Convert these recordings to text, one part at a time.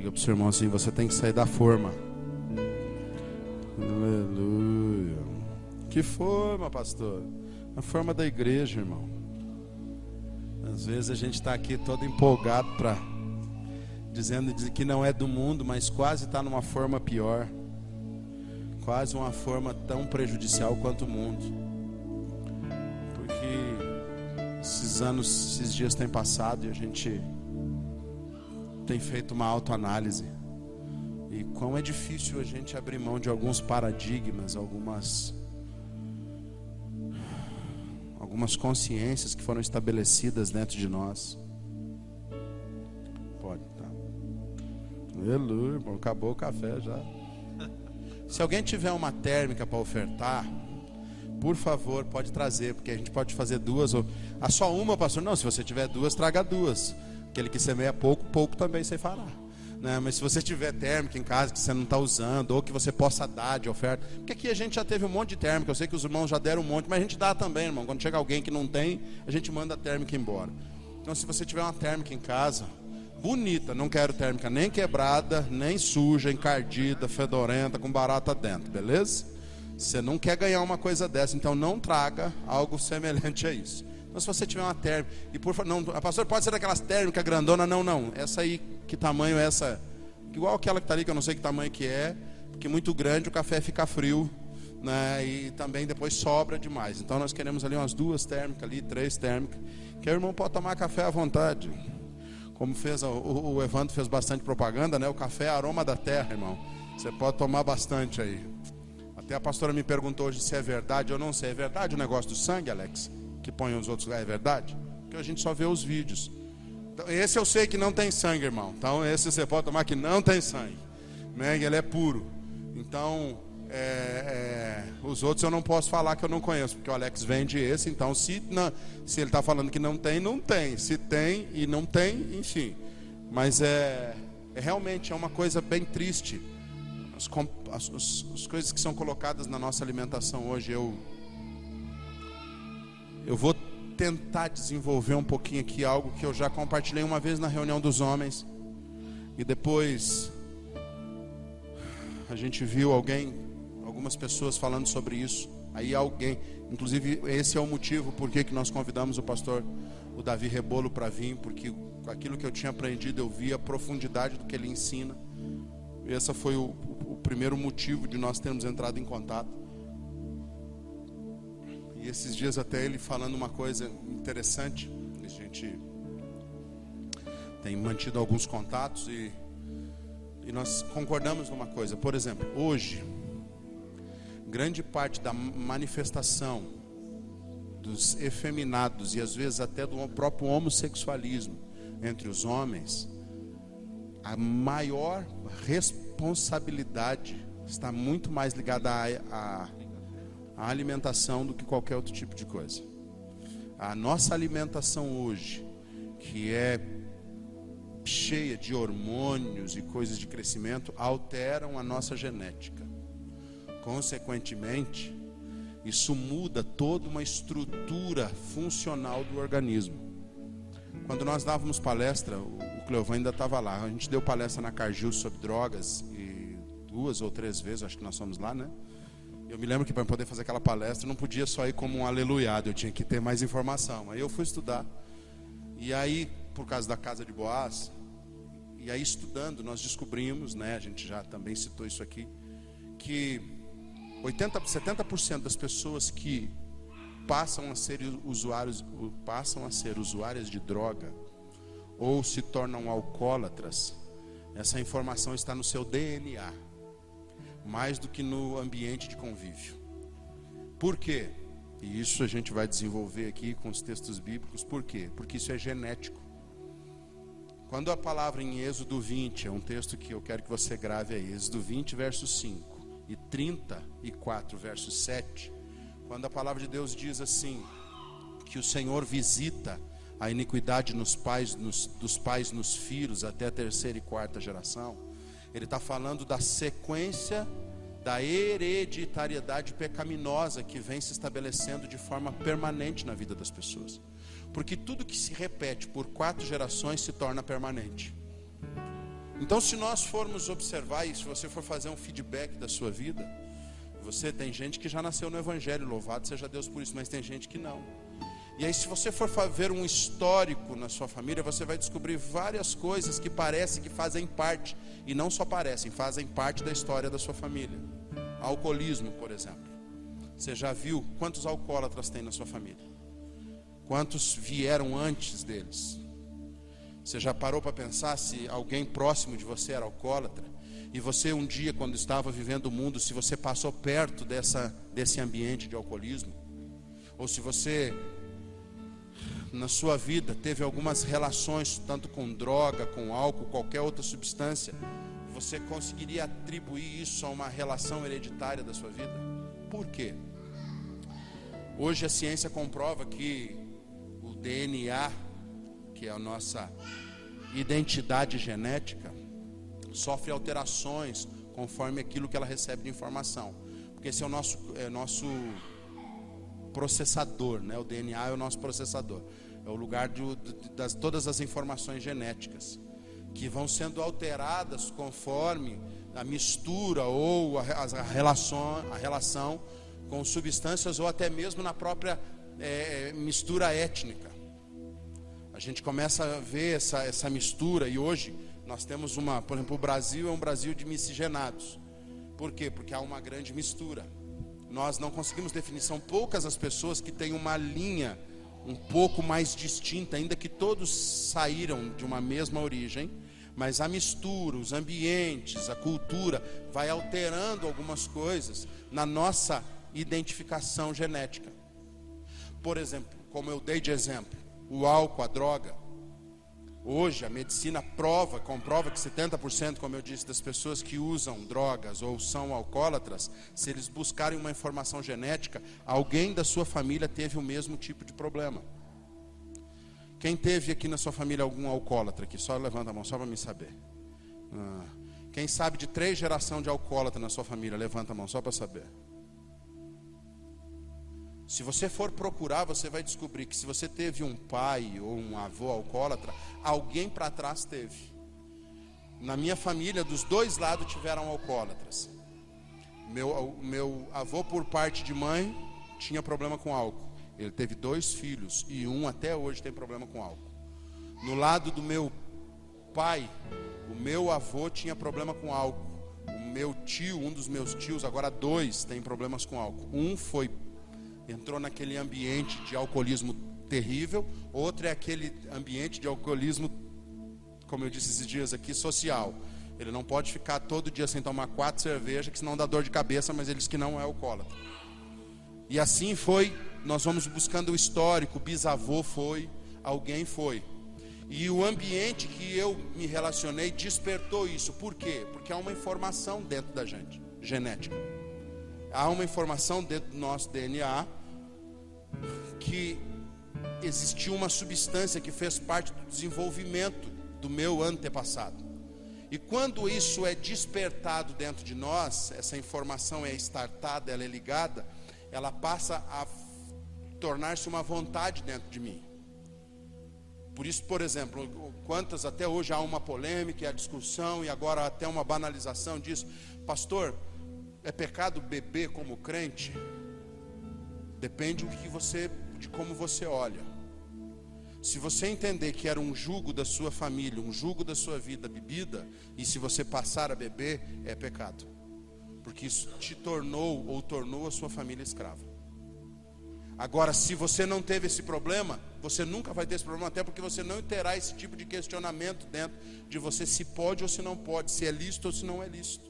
Diga para o seu irmão assim: você tem que sair da forma. Aleluia. Que forma, pastor? A forma da igreja, irmão. Às vezes a gente está aqui todo empolgado dizendo que não é do mundo, mas quase está numa forma pior. Quase uma forma tão prejudicial quanto o mundo. Porque esses dias têm passado e a gente tem feito uma autoanálise. E quão é difícil a gente abrir mão de alguns paradigmas, algumas consciências que foram estabelecidas dentro de nós. Pode, tá? Aleluia, irmão, acabou o café já. Se alguém tiver uma térmica para ofertar, por favor, pode trazer, porque a gente pode fazer duas ou... só uma, pastor? Não, se você tiver duas, traga duas. Aquele que semeia pouco, pouco também você fará. Né? Mas se você tiver térmica em casa que você não está usando, ou que você possa dar de oferta, porque aqui a gente já teve um monte de térmica, eu sei que os irmãos já deram um monte, mas a gente dá também, irmão. Quando chega alguém que não tem, a gente manda a térmica embora. Então, se você tiver uma térmica em casa, bonita, não quero térmica nem quebrada, nem suja, encardida, fedorenta, com barata dentro, beleza? Você não quer ganhar uma coisa dessa, então não traga algo semelhante a isso. Então, se você tiver uma térmica, e por favor, não, a pastora pode ser daquelas térmicas grandona, não, essa aí, que tamanho é essa? Igual aquela que está ali, que eu não sei que tamanho que é, porque muito grande o café fica frio, né? E também depois sobra demais. Então nós queremos ali umas 2 térmicas ali, 3 térmicas, que o irmão pode tomar café à vontade. Como fez o Evandro fez bastante propaganda, né? O café é aroma da terra, irmão. Você pode tomar bastante aí. Até a pastora me perguntou hoje se é verdade ou não sei. É verdade o negócio do sangue, Alex? Que põe os outros lugares, é verdade? Porque a gente só vê os vídeos. Então, esse eu sei que não tem sangue, irmão. Então esse você pode tomar que não tem sangue, né? Ele é puro. Então os outros eu não posso falar que eu não conheço, porque o Alex vende esse. Então se ele está falando que não tem, não tem. Se tem e não tem, enfim. Mas realmente é uma coisa bem triste. As coisas que são colocadas na nossa alimentação hoje, eu vou tentar desenvolver um pouquinho aqui algo que eu já compartilhei uma vez na reunião dos homens. E depois a gente viu algumas pessoas falando sobre isso. Aí inclusive esse é o motivo por que nós convidamos o pastor, o Davi Rebolo, para vir, porque aquilo que eu tinha aprendido, eu vi a profundidade do que ele ensina. E esse foi o primeiro motivo de nós termos entrado em contato. E esses dias até ele falando uma coisa interessante, a gente tem mantido alguns contatos e nós concordamos numa coisa. Por exemplo, hoje, grande parte da manifestação dos efeminados e às vezes até do próprio homossexualismo entre os homens, a maior responsabilidade está muito mais ligada à alimentação do que qualquer outro tipo de coisa. A nossa alimentação hoje, que é cheia de hormônios e coisas de crescimento, alteram a nossa genética. Consequentemente, isso muda toda uma estrutura funcional do organismo. Quando nós dávamos palestra, o Cleovan ainda estava lá, a gente deu palestra na Cargill sobre drogas, e 2 ou 3 vezes, acho que nós fomos lá, né? Eu me lembro que para poder fazer aquela palestra, não podia só ir como um aleluiado, eu tinha que ter mais informação. Aí eu fui estudar, e aí, por causa da Casa de Boaz, e aí estudando, nós descobrimos, né, a gente já também citou isso aqui, que 70% das pessoas que passam a ser usuárias de droga ou se tornam alcoólatras, essa informação está no seu DNA, mais do que no ambiente de convívio. Por quê? E isso a gente vai desenvolver aqui com os textos bíblicos. Por quê? Porque isso é genético. Quando a palavra em Êxodo 20, é um texto que eu quero que você grave aí, Êxodo 20, verso 5 e 34, verso 7, quando a palavra de Deus diz assim, que o Senhor visita a iniquidade dos pais nos filhos até a 3ª e 4ª geração, ele está falando da sequência da hereditariedade pecaminosa que vem se estabelecendo de forma permanente na vida das pessoas. Porque tudo que se repete por 4 gerações se torna permanente. Então, se nós formos observar e se você for fazer um feedback da sua vida, você tem gente que já nasceu no Evangelho, louvado seja Deus por isso, mas tem gente que não. E aí, se você for ver um histórico na sua família, você vai descobrir várias coisas que parece que fazem parte, e não só parecem, fazem parte da história da sua família. Alcoolismo, por exemplo. Você já viu quantos alcoólatras tem na sua família? Quantos vieram antes deles? Você já parou para pensar se alguém próximo de você era alcoólatra? E você um dia, quando estava vivendo o mundo, se você passou perto desse ambiente de alcoolismo? Ou se você, na sua vida, teve algumas relações, tanto com droga, com álcool, qualquer outra substância, você conseguiria atribuir isso a uma relação hereditária da sua vida? Por quê? Hoje a ciência comprova que o DNA, que é a nossa identidade genética, sofre alterações conforme aquilo que ela recebe de informação. Porque esse é o nosso processador, né? O DNA é o nosso processador. É o lugar das todas as informações genéticas que vão sendo alteradas conforme a mistura ou a relação com substâncias ou até mesmo na própria mistura étnica. A gente começa a ver essa mistura e hoje nós temos por exemplo, o Brasil é um Brasil de miscigenados. Por quê? Porque há uma grande mistura. Nós não conseguimos definir, são poucas as pessoas que têm uma linha um pouco mais distinta, ainda que todos saíram de uma mesma origem, mas a mistura, os ambientes, a cultura vai alterando algumas coisas na nossa identificação genética. Por exemplo, como eu dei de exemplo, o álcool, a droga. Hoje a medicina comprova que 70%, como eu disse, das pessoas que usam drogas ou são alcoólatras, se eles buscarem uma informação genética, alguém da sua família teve o mesmo tipo de problema. Quem teve aqui na sua família algum alcoólatra aqui? Só levanta a mão, só para me saber. Quem sabe de 3 gerações de alcoólatra na sua família? Levanta a mão, só para saber. Se você for procurar, você vai descobrir que se você teve um pai ou um avô alcoólatra, alguém para trás teve. Na minha família, dos 2 lados tiveram alcoólatras. Meu avô, por parte de mãe, tinha problema com álcool. Ele teve 2 filhos e um até hoje tem problema com álcool. No lado do meu pai, o meu avô tinha problema com álcool. O meu tio, um dos meus tios, agora 2, tem problemas com álcool. Entrou naquele ambiente de alcoolismo terrível, outro é aquele ambiente de alcoolismo, como eu disse esses dias aqui, social. Ele não pode ficar todo dia sem tomar 4 cervejas, que senão dá dor de cabeça, mas ele diz que não é alcoólatra. E assim foi, nós vamos buscando o histórico, o bisavô foi, alguém foi. E o ambiente que eu me relacionei despertou isso. Por quê? Porque há uma informação dentro da gente, genética. Há uma informação dentro do nosso DNA que existiu uma substância que fez parte do desenvolvimento do meu antepassado. E quando isso é despertado dentro de nós, essa informação é startada, ela é ligada, ela passa a tornar-se uma vontade dentro de mim. Por isso, por exemplo, quantas até hoje há uma polêmica, a discussão e agora até uma banalização disso. Pastor, é pecado beber como crente? Depende de como você olha. Se você entender que era um jugo da sua família, um jugo da sua vida, bebida, e se você passar a beber, é pecado. Porque isso te tornou ou tornou a sua família escrava. Agora, se você não teve esse problema, você nunca vai ter esse problema, até porque você não terá esse tipo de questionamento dentro de você, se pode ou se não pode, se é lícito ou se não é lícito.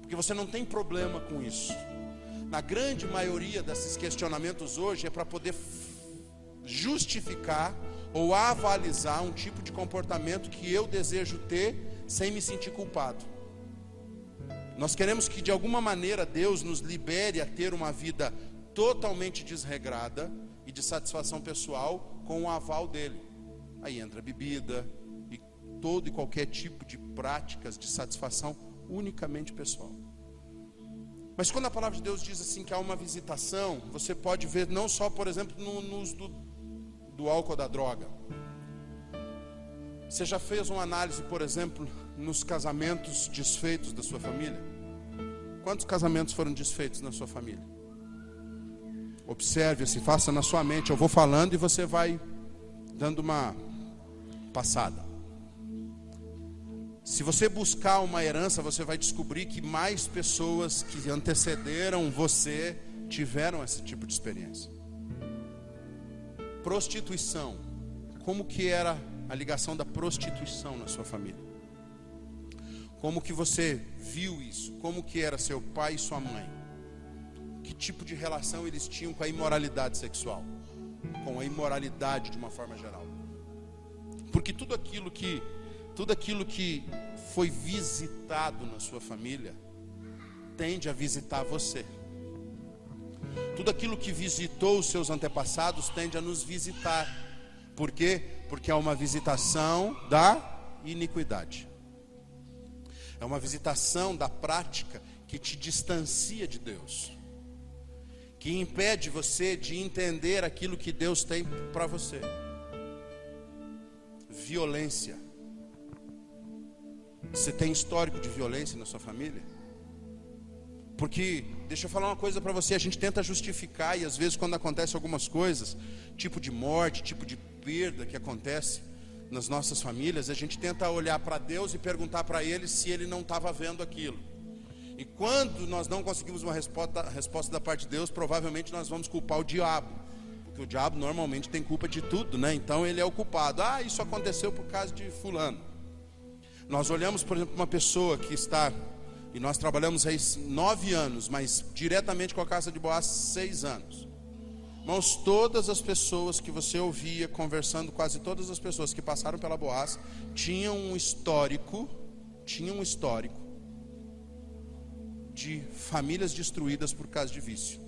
Porque você não tem problema com isso. Na grande maioria desses questionamentos hoje é para poder justificar ou avalizar um tipo de comportamento que eu desejo ter sem me sentir culpado. Nós queremos que de alguma maneira Deus nos libere a ter uma vida totalmente desregrada e de satisfação pessoal com o aval dele. Aí entra a bebida e todo e qualquer tipo de práticas de satisfação unicamente pessoal. Mas quando a palavra de Deus diz assim que há uma visitação, você pode ver não só, por exemplo, no uso do álcool ou da droga. Você já fez uma análise, por exemplo, nos casamentos desfeitos da sua família? Quantos casamentos foram desfeitos na sua família? Observe assim, faça na sua mente. Eu vou falando e você vai dando uma passada. Se você buscar uma herança, você vai descobrir que mais pessoas que antecederam você tiveram esse tipo de experiência. Prostituição. Como que era a ligação da prostituição na sua família? Como que você viu isso? Como que era seu pai e sua mãe? Que tipo de relação eles tinham com a imoralidade sexual? Com a imoralidade de uma forma geral? Porque tudo aquilo que foi visitado na sua família tende a visitar você. Tudo aquilo que visitou os seus antepassados tende a nos visitar. Por quê? Porque é uma visitação da iniquidade. É uma visitação da prática que te distancia de Deus, que impede você de entender aquilo que Deus tem para você. Violência. Você tem histórico de violência na sua família? Porque, deixa eu falar uma coisa para você, a gente tenta justificar, e às vezes quando acontece algumas coisas, tipo de morte, tipo de perda que acontece nas nossas famílias, a gente tenta olhar para Deus e perguntar para Ele se Ele não estava vendo aquilo. E quando nós não conseguimos uma resposta da parte de Deus, provavelmente nós vamos culpar o diabo, porque o diabo normalmente tem culpa de tudo, né? Então ele é o culpado. Ah, isso aconteceu por causa de fulano. Nós olhamos, por exemplo, uma pessoa que está, e nós trabalhamos aí 9 anos, mas diretamente com a Casa de Boaz 6 anos. Irmãos, todas as pessoas que você ouvia conversando, quase todas as pessoas que passaram pela Boaz, tinham um histórico de famílias destruídas por causa de vício.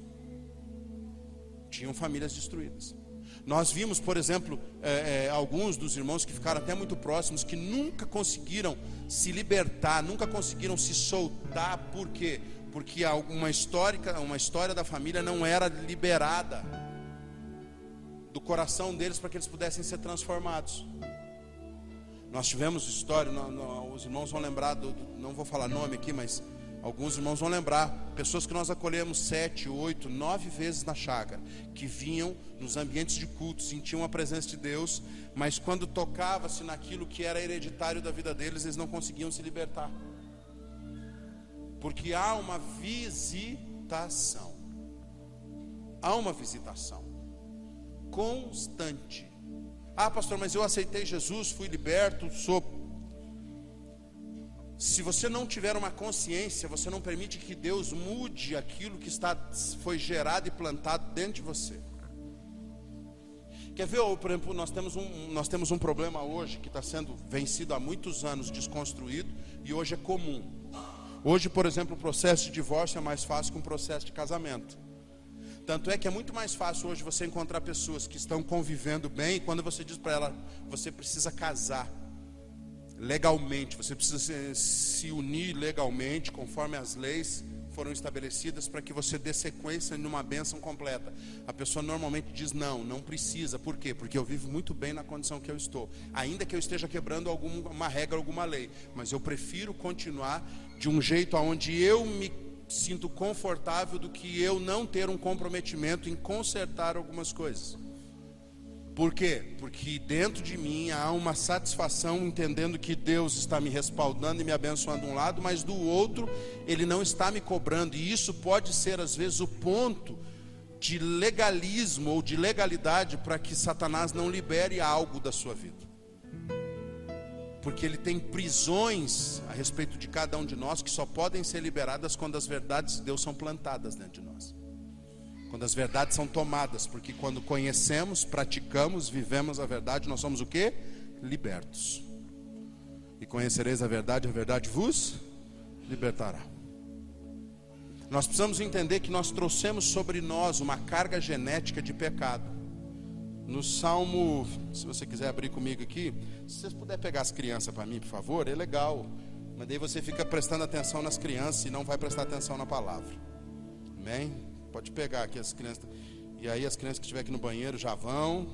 Tinham famílias destruídas. Nós vimos, por exemplo, alguns dos irmãos que ficaram até muito próximos, que nunca conseguiram se libertar, nunca conseguiram se soltar. Por quê? Porque uma história da família não era liberada do coração deles para que eles pudessem ser transformados. Nós tivemos história, os irmãos vão lembrar, não vou falar nome aqui, mas alguns irmãos vão lembrar, pessoas que nós acolhemos 7, 8, 9 vezes na chácara, que vinham nos ambientes de culto, sentiam a presença de Deus, mas quando tocava-se naquilo que era hereditário da vida deles, eles não conseguiam se libertar. Porque há uma visitação. Há uma visitação constante. Ah, pastor, mas eu aceitei Jesus, fui liberto, sou... Se você não tiver uma consciência, você não permite que Deus mude aquilo que foi gerado e plantado dentro de você. Quer ver, por exemplo, nós temos um problema hoje que está sendo vencido há muitos anos, desconstruído, e hoje é comum. Hoje, por exemplo, o processo de divórcio é mais fácil que um processo de casamento. Tanto é que é muito mais fácil hoje você encontrar pessoas que estão convivendo bem, e quando você diz para ela, você precisa casar legalmente, você precisa se unir legalmente, conforme as leis foram estabelecidas, para que você dê sequência numa bênção completa. A pessoa normalmente diz não precisa. Por quê? Porque eu vivo muito bem na condição que eu estou, ainda que eu esteja quebrando alguma regra, alguma lei, mas eu prefiro continuar de um jeito onde eu me sinto confortável do que eu não ter um comprometimento em consertar algumas coisas. Por quê? Porque dentro de mim há uma satisfação entendendo que Deus está me respaldando e me abençoando de um lado, mas do outro Ele não está me cobrando. E isso pode ser às vezes o ponto de legalismo ou de legalidade para que Satanás não libere algo da sua vida. Porque ele tem prisões a respeito de cada um de nós que só podem ser liberadas quando as verdades de Deus são plantadas dentro de nós. Quando as verdades são tomadas, porque quando conhecemos, praticamos, vivemos a verdade, nós somos o quê? Libertos. E conhecereis a verdade vos libertará. Nós precisamos entender que nós trouxemos sobre nós uma carga genética de pecado. No Salmo, se você quiser abrir comigo aqui, se vocês puderem pegar as crianças para mim, por favor, é legal. Mas daí você fica prestando atenção nas crianças e não vai prestar atenção na palavra. Amém? Pode pegar aqui as crianças. E aí as crianças que estiverem aqui no banheiro já vão.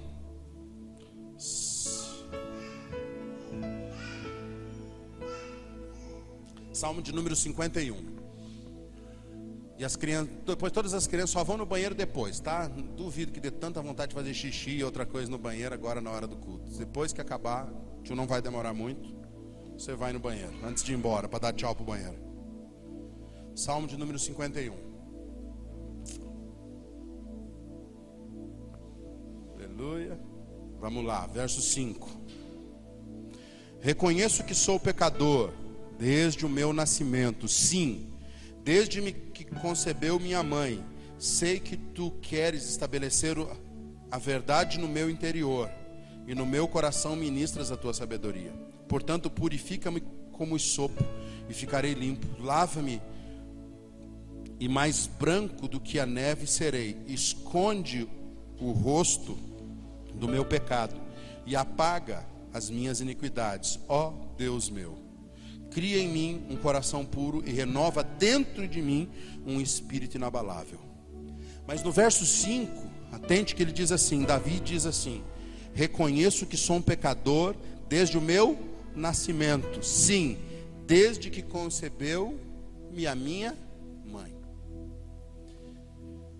Salmo de número 51. E as crianças, depois todas as crianças só vão no banheiro depois, tá? Duvido que dê tanta vontade de fazer xixi e outra coisa no banheiro agora na hora do culto. Depois que acabar, tio, não vai demorar muito, você vai no banheiro, antes de ir embora, para dar tchau pro banheiro. Salmo de número 51. Aleluia. Vamos lá, verso 5. Reconheço que sou pecador desde o meu nascimento, sim, desde que concebeu minha mãe. Sei que tu queres estabelecer a verdade no meu interior, e no meu coração ministras a tua sabedoria. Portanto, purifica-me como sopo, e ficarei limpo. Lava-me, e mais branco do que a neve serei. Esconde o rosto do meu pecado, e apaga as minhas iniquidades. Ó Deus meu, cria em mim um coração puro e renova dentro de mim um espírito inabalável. Mas no verso 5, atente que ele diz assim, Davi diz assim: reconheço que sou um pecador desde o meu nascimento, sim, desde que concebeu-me a minha mãe.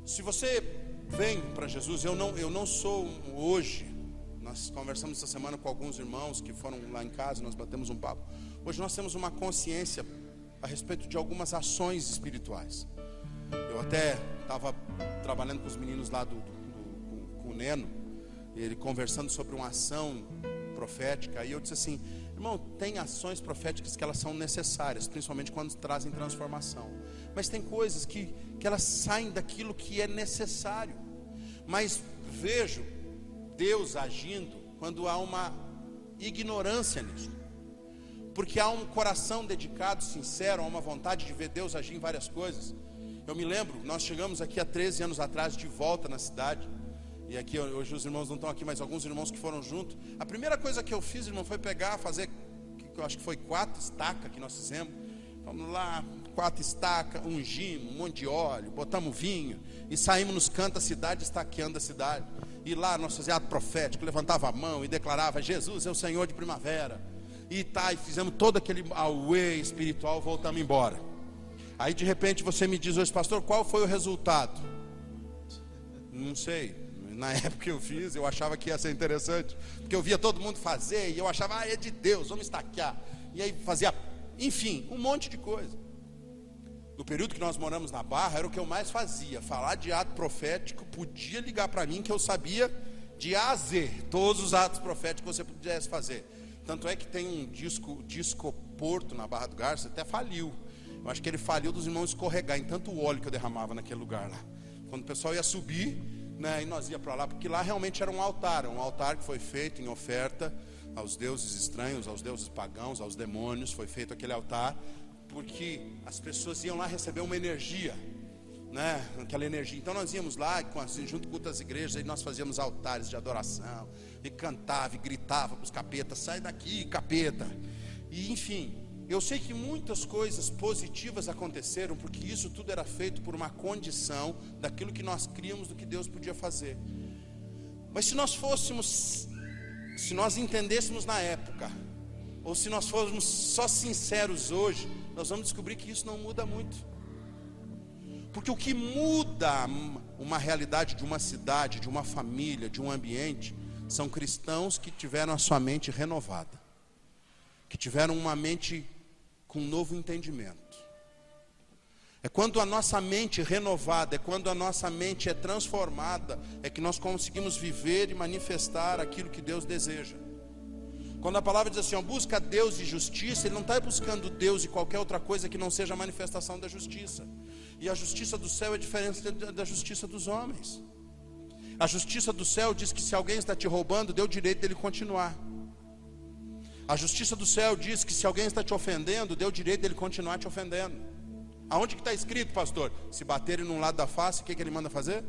Se você vem para Jesus, eu não sou hoje, nós conversamos essa semana com alguns irmãos que foram lá em casa, nós batemos um papo. Hoje nós temos uma consciência a respeito de algumas ações espirituais. Eu até estava trabalhando com os meninos lá com o Neno, e ele conversando sobre uma ação profética. Aí eu disse assim: irmão, tem ações proféticas que elas são necessárias, principalmente quando trazem transformação. Mas tem coisas que elas saem daquilo que é necessário. Mas vejo Deus agindo quando há uma ignorância nisso. Porque há um coração dedicado, sincero, há uma vontade de ver Deus agir em várias coisas. Eu me lembro, nós chegamos aqui há 13 anos atrás, de volta na cidade. E aqui, hoje os irmãos não estão aqui, mas alguns irmãos que foram junto. A primeira coisa que eu fiz, irmão, foi fazer, eu acho que foi 4 estacas que nós fizemos. Vamos lá, 4 estacas, ungimos, um monte de óleo, botamos vinho. E saímos nos cantos da cidade, estaqueando a cidade. E lá nós fazíamos ato profético, levantava a mão e declarava: Jesus é o Senhor de primavera. E fizemos todo aquele auê espiritual, voltamos embora. Aí de repente você me diz hoje: pastor, qual foi o resultado? Não sei. Na época que eu fiz, eu achava que ia ser interessante, porque eu via todo mundo fazer, e eu achava: é de Deus, vamos estaquear. E aí fazia, enfim, um monte de coisa. No período que nós moramos na Barra, era o que eu mais fazia. Falar de ato profético, podia ligar para mim, que eu sabia de A a Z, todos os atos proféticos que você pudesse fazer. Tanto é que tem um disco Porto na Barra do Garça, até faliu. Eu acho que ele faliu dos irmãos escorregar em tanto óleo que eu derramava naquele lugar lá. Quando o pessoal ia subir, né, e nós ia para lá, porque lá realmente era um altar que foi feito em oferta aos deuses estranhos, aos deuses pagãos, aos demônios. Foi feito aquele altar porque as pessoas iam lá receber uma energia, né, aquela energia. Então nós íamos lá, junto com outras igrejas, e nós fazíamos altares de adoração, e cantava e gritava para os capetas: sai daqui, capeta. E enfim, eu sei que muitas coisas positivas aconteceram, porque isso tudo era feito por uma condição daquilo que nós críamos do que Deus podia fazer. Mas se nós entendêssemos na época, ou se nós formos só sinceros hoje, nós vamos descobrir que isso não muda muito. Porque o que muda uma realidade de uma cidade, de uma família, de um ambiente, são cristãos que tiveram a sua mente renovada, que tiveram uma mente com um novo entendimento. É quando a nossa mente é renovada, é quando a nossa mente é transformada, é que nós conseguimos viver e manifestar aquilo que Deus deseja. Quando a palavra diz assim: busca Deus e justiça, Ele não está buscando Deus e qualquer outra coisa que não seja a manifestação da justiça. E a justiça do céu é diferente da justiça dos homens. A justiça do céu diz que se alguém está te roubando, dê o direito dele continuar. A justiça do céu diz que se alguém está te ofendendo, dê o direito dele continuar te ofendendo. Aonde que está escrito, pastor? Se baterem num lado da face, o que ele manda fazer?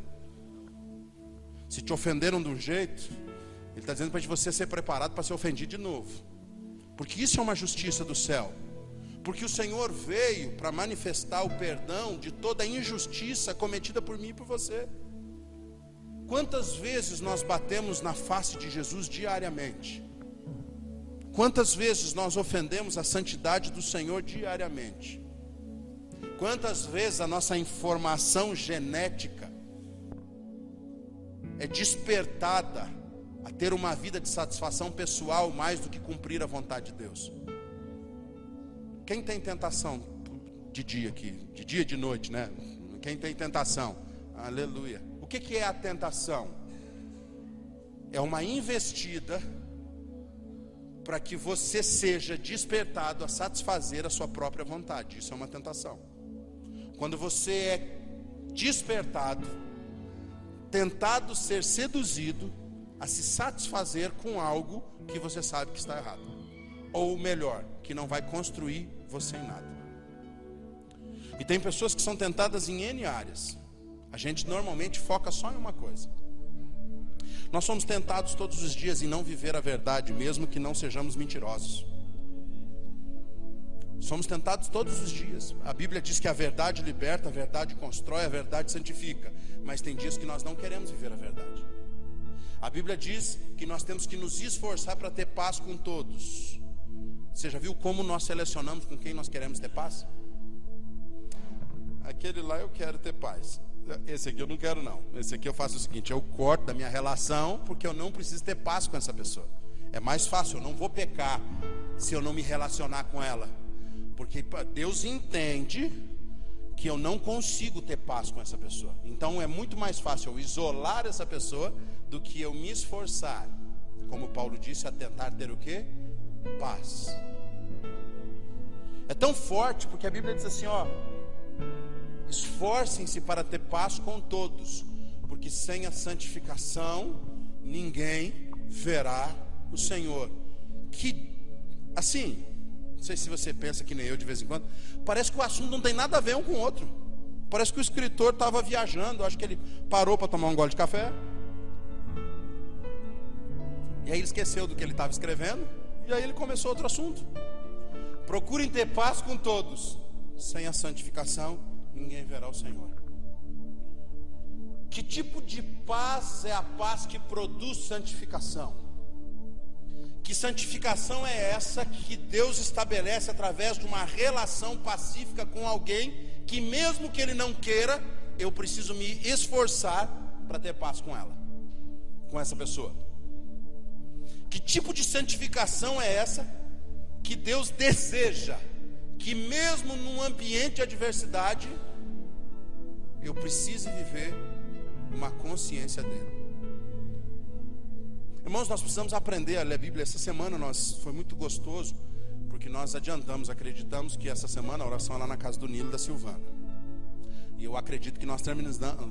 Se te ofenderam de um jeito, ele está dizendo para você ser preparado para ser ofendido de novo. Porque isso é uma justiça do céu. Porque o Senhor veio para manifestar o perdão de toda a injustiça cometida por mim e por você. Quantas vezes nós batemos na face de Jesus diariamente? Quantas vezes nós ofendemos a santidade do Senhor diariamente? Quantas vezes a nossa informação genética é despertada a ter uma vida de satisfação pessoal mais do que cumprir a vontade de Deus? Quem tem tentação de dia aqui? De dia e de noite, né? Quem tem tentação? Aleluia. O que é a tentação? É uma investida para que você seja despertado a satisfazer a sua própria vontade. Isso é uma tentação. Quando você é despertado, tentado ser seduzido a se satisfazer com algo que você sabe que está errado, ou melhor, que não vai construir você em nada. E tem pessoas que são tentadas em N áreas. A gente normalmente foca só em uma coisa. Nós somos tentados todos os dias em não viver a verdade, mesmo que não sejamos mentirosos. Somos tentados todos os dias. A Bíblia diz que a verdade liberta, a verdade constrói, a verdade santifica. Mas tem dias que nós não queremos viver a verdade. A Bíblia diz que nós temos que nos esforçar para ter paz com todos. Você já viu como nós selecionamos com quem nós queremos ter paz? Aquele lá eu quero ter paz. Esse aqui eu não quero não. Esse aqui eu faço o seguinte: eu corto da minha relação, porque eu não preciso ter paz com essa pessoa. É mais fácil, eu não vou pecar se eu não me relacionar com ela, porque Deus entende que eu não consigo ter paz com essa pessoa. Então é muito mais fácil eu isolar essa pessoa do que eu me esforçar, como Paulo disse, a tentar ter o quê? Paz. É tão forte porque a Bíblia diz assim, ó: esforcem-se para ter paz com todos, porque sem a santificação ninguém verá o Senhor. Que, assim, não sei se você pensa que nem eu de vez em quando, parece que o assunto não tem nada a ver um com o outro. Parece que o escritor estava viajando, acho que ele parou para tomar um gole de café, e aí ele esqueceu do que ele estava escrevendo, e aí ele começou outro assunto. Procurem ter paz com todos, sem a santificação ninguém verá o Senhor. Que tipo de paz é a paz que produz santificação? Que santificação é essa que Deus estabelece através de uma relação pacífica com alguém que, mesmo que ele não queira, eu preciso me esforçar para ter paz com ela, com essa pessoa? Que tipo de santificação é essa que Deus deseja que, mesmo num ambiente de adversidade, eu precise viver uma consciência dele? Irmãos, nós precisamos aprender a ler a Bíblia. Essa semana foi muito gostoso, porque nós adiantamos, acreditamos que essa semana a oração é lá na casa do Nilo da Silvana. E eu acredito que nós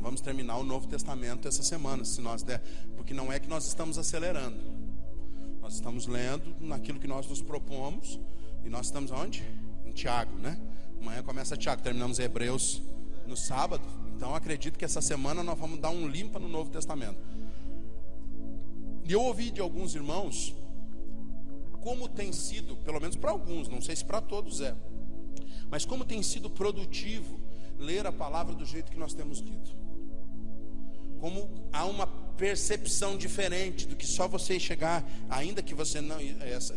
vamos terminar o Novo Testamento essa semana, se nós der, porque não é que nós estamos acelerando. Nós estamos lendo naquilo que nós nos propomos, e nós estamos onde? Em Tiago, né? Amanhã começa Tiago, terminamos Hebreus no sábado. Então acredito que essa semana nós vamos dar um limpa no Novo Testamento. E eu ouvi de alguns irmãos como tem sido, pelo menos para alguns, não sei se para todos mas como tem sido produtivo ler a palavra do jeito que nós temos lido. Como há uma percepção diferente do que só você chegar, ainda que você não,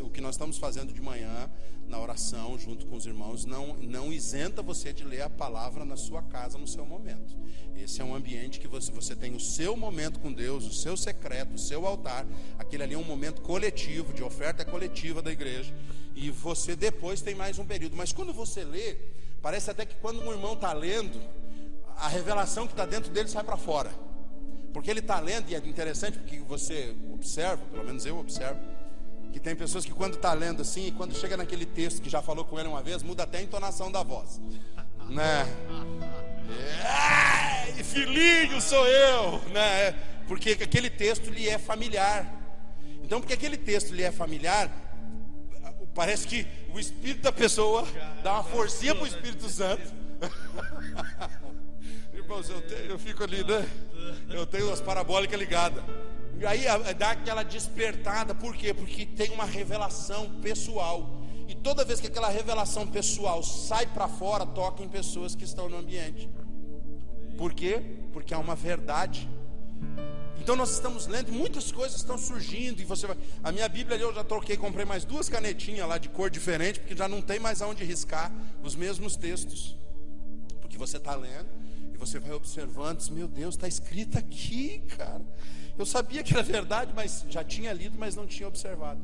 o que nós estamos fazendo de manhã na oração junto com os irmãos não isenta você de ler a palavra na sua casa, no seu momento. Esse é um ambiente que você tem o seu momento com Deus, o seu secreto, o seu altar. Aquele ali é um momento coletivo, de oferta coletiva da igreja, e você depois tem mais um período. Mas quando você lê, parece até que quando um irmão está lendo, a revelação que está dentro dele sai para fora, porque ele está lendo. E é interessante porque você observa, pelo menos eu observo, que tem pessoas que quando está lendo assim, e quando chega naquele texto que já falou com ele uma vez, muda até a entonação da voz, né? Filhinho sou eu, né? Porque aquele texto lhe é familiar. Então, porque aquele texto lhe é familiar, parece que o Espírito da pessoa dá uma forcinha para o Espírito Santo. Irmãos, eu fico ali, né? Eu tenho as parabólicas ligadas. E aí dá aquela despertada. Por quê? Porque tem uma revelação pessoal. E toda vez que aquela revelação pessoal sai para fora, toca em pessoas que estão no ambiente. Por quê? Porque há uma verdade. Então nós estamos lendo e muitas coisas estão surgindo. E você vai... A minha Bíblia ali eu já troquei, comprei mais 2 canetinhas lá de cor diferente, porque já não tem mais aonde riscar os mesmos textos. Porque você está lendo e você vai observando, diz, meu Deus, está escrito aqui, cara. Eu sabia que era verdade, mas já tinha lido, mas não tinha observado.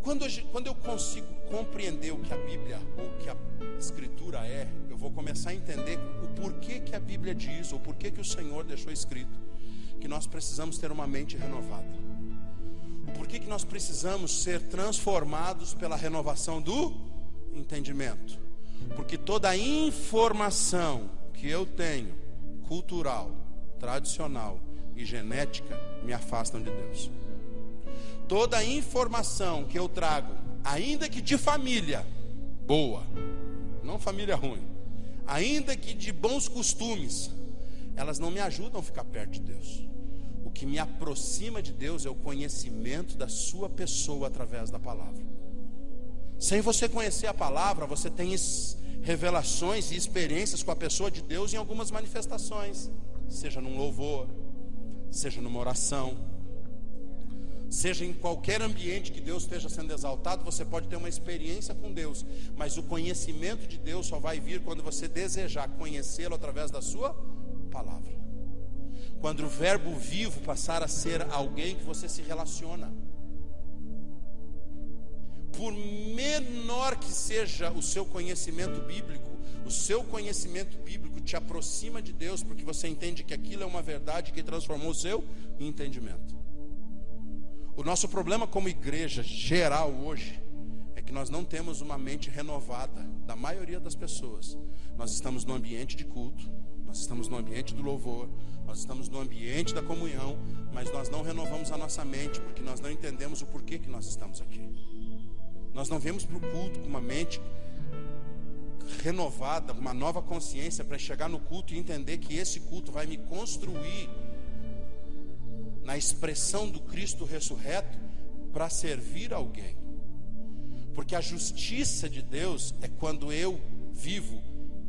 Quando eu consigo compreender o que a Bíblia, ou o que a Escritura é, eu vou começar a entender o porquê que a Bíblia diz, ou porquê que o Senhor deixou escrito, que nós precisamos ter uma mente renovada. O porquê que nós precisamos ser transformados pela renovação do entendimento. Porque toda a informação que eu tenho, cultural, tradicional e genética, me afastam de Deus. Toda a informação que eu trago, ainda que de família boa, não família ruim, ainda que de bons costumes, elas não me ajudam a ficar perto de Deus. O que me aproxima de Deus é o conhecimento da sua pessoa através da palavra. Sem você conhecer a palavra, você tem revelações e experiências com a pessoa de Deus em algumas manifestações, seja num louvor, seja numa oração, seja em qualquer ambiente que Deus esteja sendo exaltado, você pode ter uma experiência com Deus, mas o conhecimento de Deus só vai vir quando você desejar conhecê-lo através da sua palavra. Quando o verbo vivo passar a ser alguém que você se relaciona. Por menor que seja o seu conhecimento bíblico, o seu conhecimento bíblico te aproxima de Deus, porque você entende que aquilo é uma verdade que transformou o seu entendimento. O nosso problema como igreja geral hoje é que nós não temos uma mente renovada da maioria das pessoas. Nós estamos no ambiente de culto, nós estamos no ambiente do louvor, nós estamos no ambiente da comunhão, mas nós não renovamos a nossa mente porque nós não entendemos o porquê que nós estamos aqui. Nós não viemos para o culto com uma mente renovada, uma nova consciência para chegar no culto e entender que esse culto vai me construir na expressão do Cristo ressurreto para servir alguém. Porque a justiça de Deus é quando eu vivo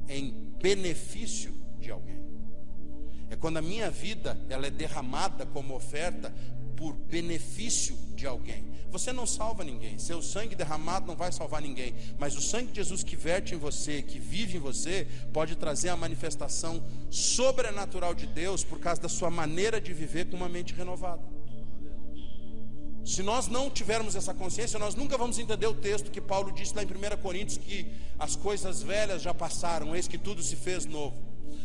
em benefício de alguém. É quando a minha vida ela é derramada como oferta por benefício de alguém. Você não salva ninguém, seu sangue derramado não vai salvar ninguém, mas o sangue de Jesus que verte em você, que vive em você, pode trazer a manifestação sobrenatural de Deus por causa da sua maneira de viver com uma mente renovada. Se nós não tivermos essa consciência, nós nunca vamos entender o texto que Paulo disse lá em 1 Coríntios, que as coisas velhas já passaram, eis que tudo se fez novo.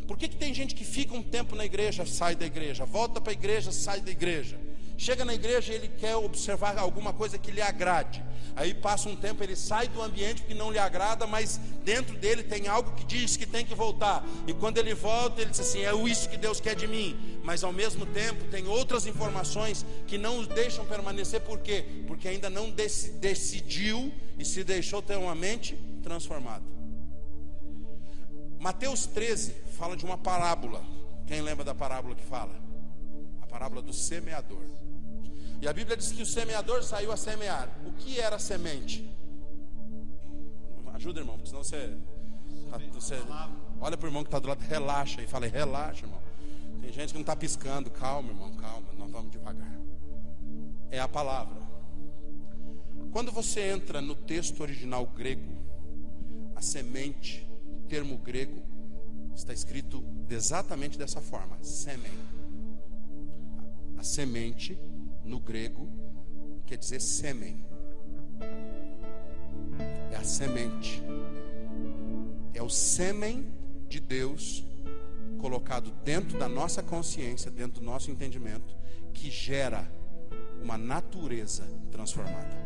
Por que tem gente que fica um tempo na igreja, sai da igreja, volta para a igreja, sai da igreja? Chega na igreja e ele quer observar alguma coisa que lhe agrade. Aí passa um tempo, ele sai do ambiente que não lhe agrada, mas dentro dele tem algo que diz que tem que voltar. E quando ele volta, ele diz assim, é isso que Deus quer de mim. Mas ao mesmo tempo tem outras informações que não os deixam permanecer. Por quê? Porque ainda não decidiu e se deixou ter uma mente transformada. Mateus 13 fala de uma parábola. Quem lembra da parábola que fala? A parábola do semeador. E a Bíblia diz que o semeador saiu a semear. O que era semente? Ajuda, irmão, porque senão você olha para o irmão que está do lado, relaxa e fala, relaxa, irmão. Tem gente que não está piscando, calma, irmão, calma, nós vamos devagar. É a palavra. Quando você entra no texto original grego, a semente, o termo grego, está escrito exatamente dessa forma, semen. A semente no grego quer dizer sêmen. É a semente. É o sêmen de Deus colocado dentro da nossa consciência, dentro do nosso entendimento, que gera uma natureza transformada.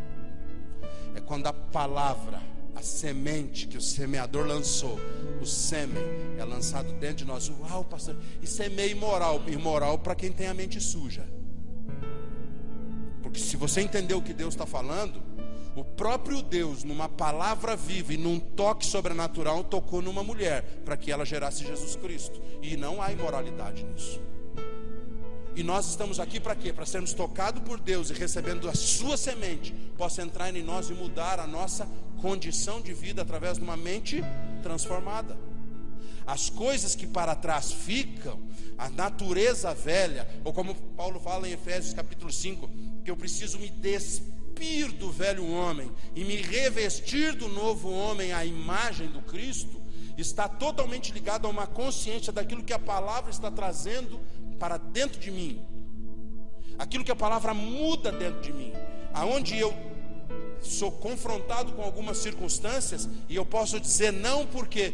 É quando a palavra, a semente que o semeador lançou, o sêmen é lançado dentro de nós. Uau, pastor, isso é meio imoral. Imoral para quem tem a mente suja. Porque se você entender o que Deus está falando, o próprio Deus, numa palavra viva e num toque sobrenatural, tocou numa mulher para que ela gerasse Jesus Cristo. E não há imoralidade nisso. E nós estamos aqui para quê? Para sermos tocados por Deus e recebendo a sua semente, possa entrar em nós e mudar a nossa condição de vida através de uma mente transformada. As coisas que para trás ficam, a natureza velha, ou como Paulo fala em Efésios capítulo 5, que eu preciso me despir do velho homem e me revestir do novo homem, à imagem do Cristo, está totalmente ligado a uma consciência daquilo que a palavra está trazendo para dentro de mim, aquilo que a palavra muda dentro de mim, aonde eu sou confrontado com algumas circunstâncias e eu posso dizer não porque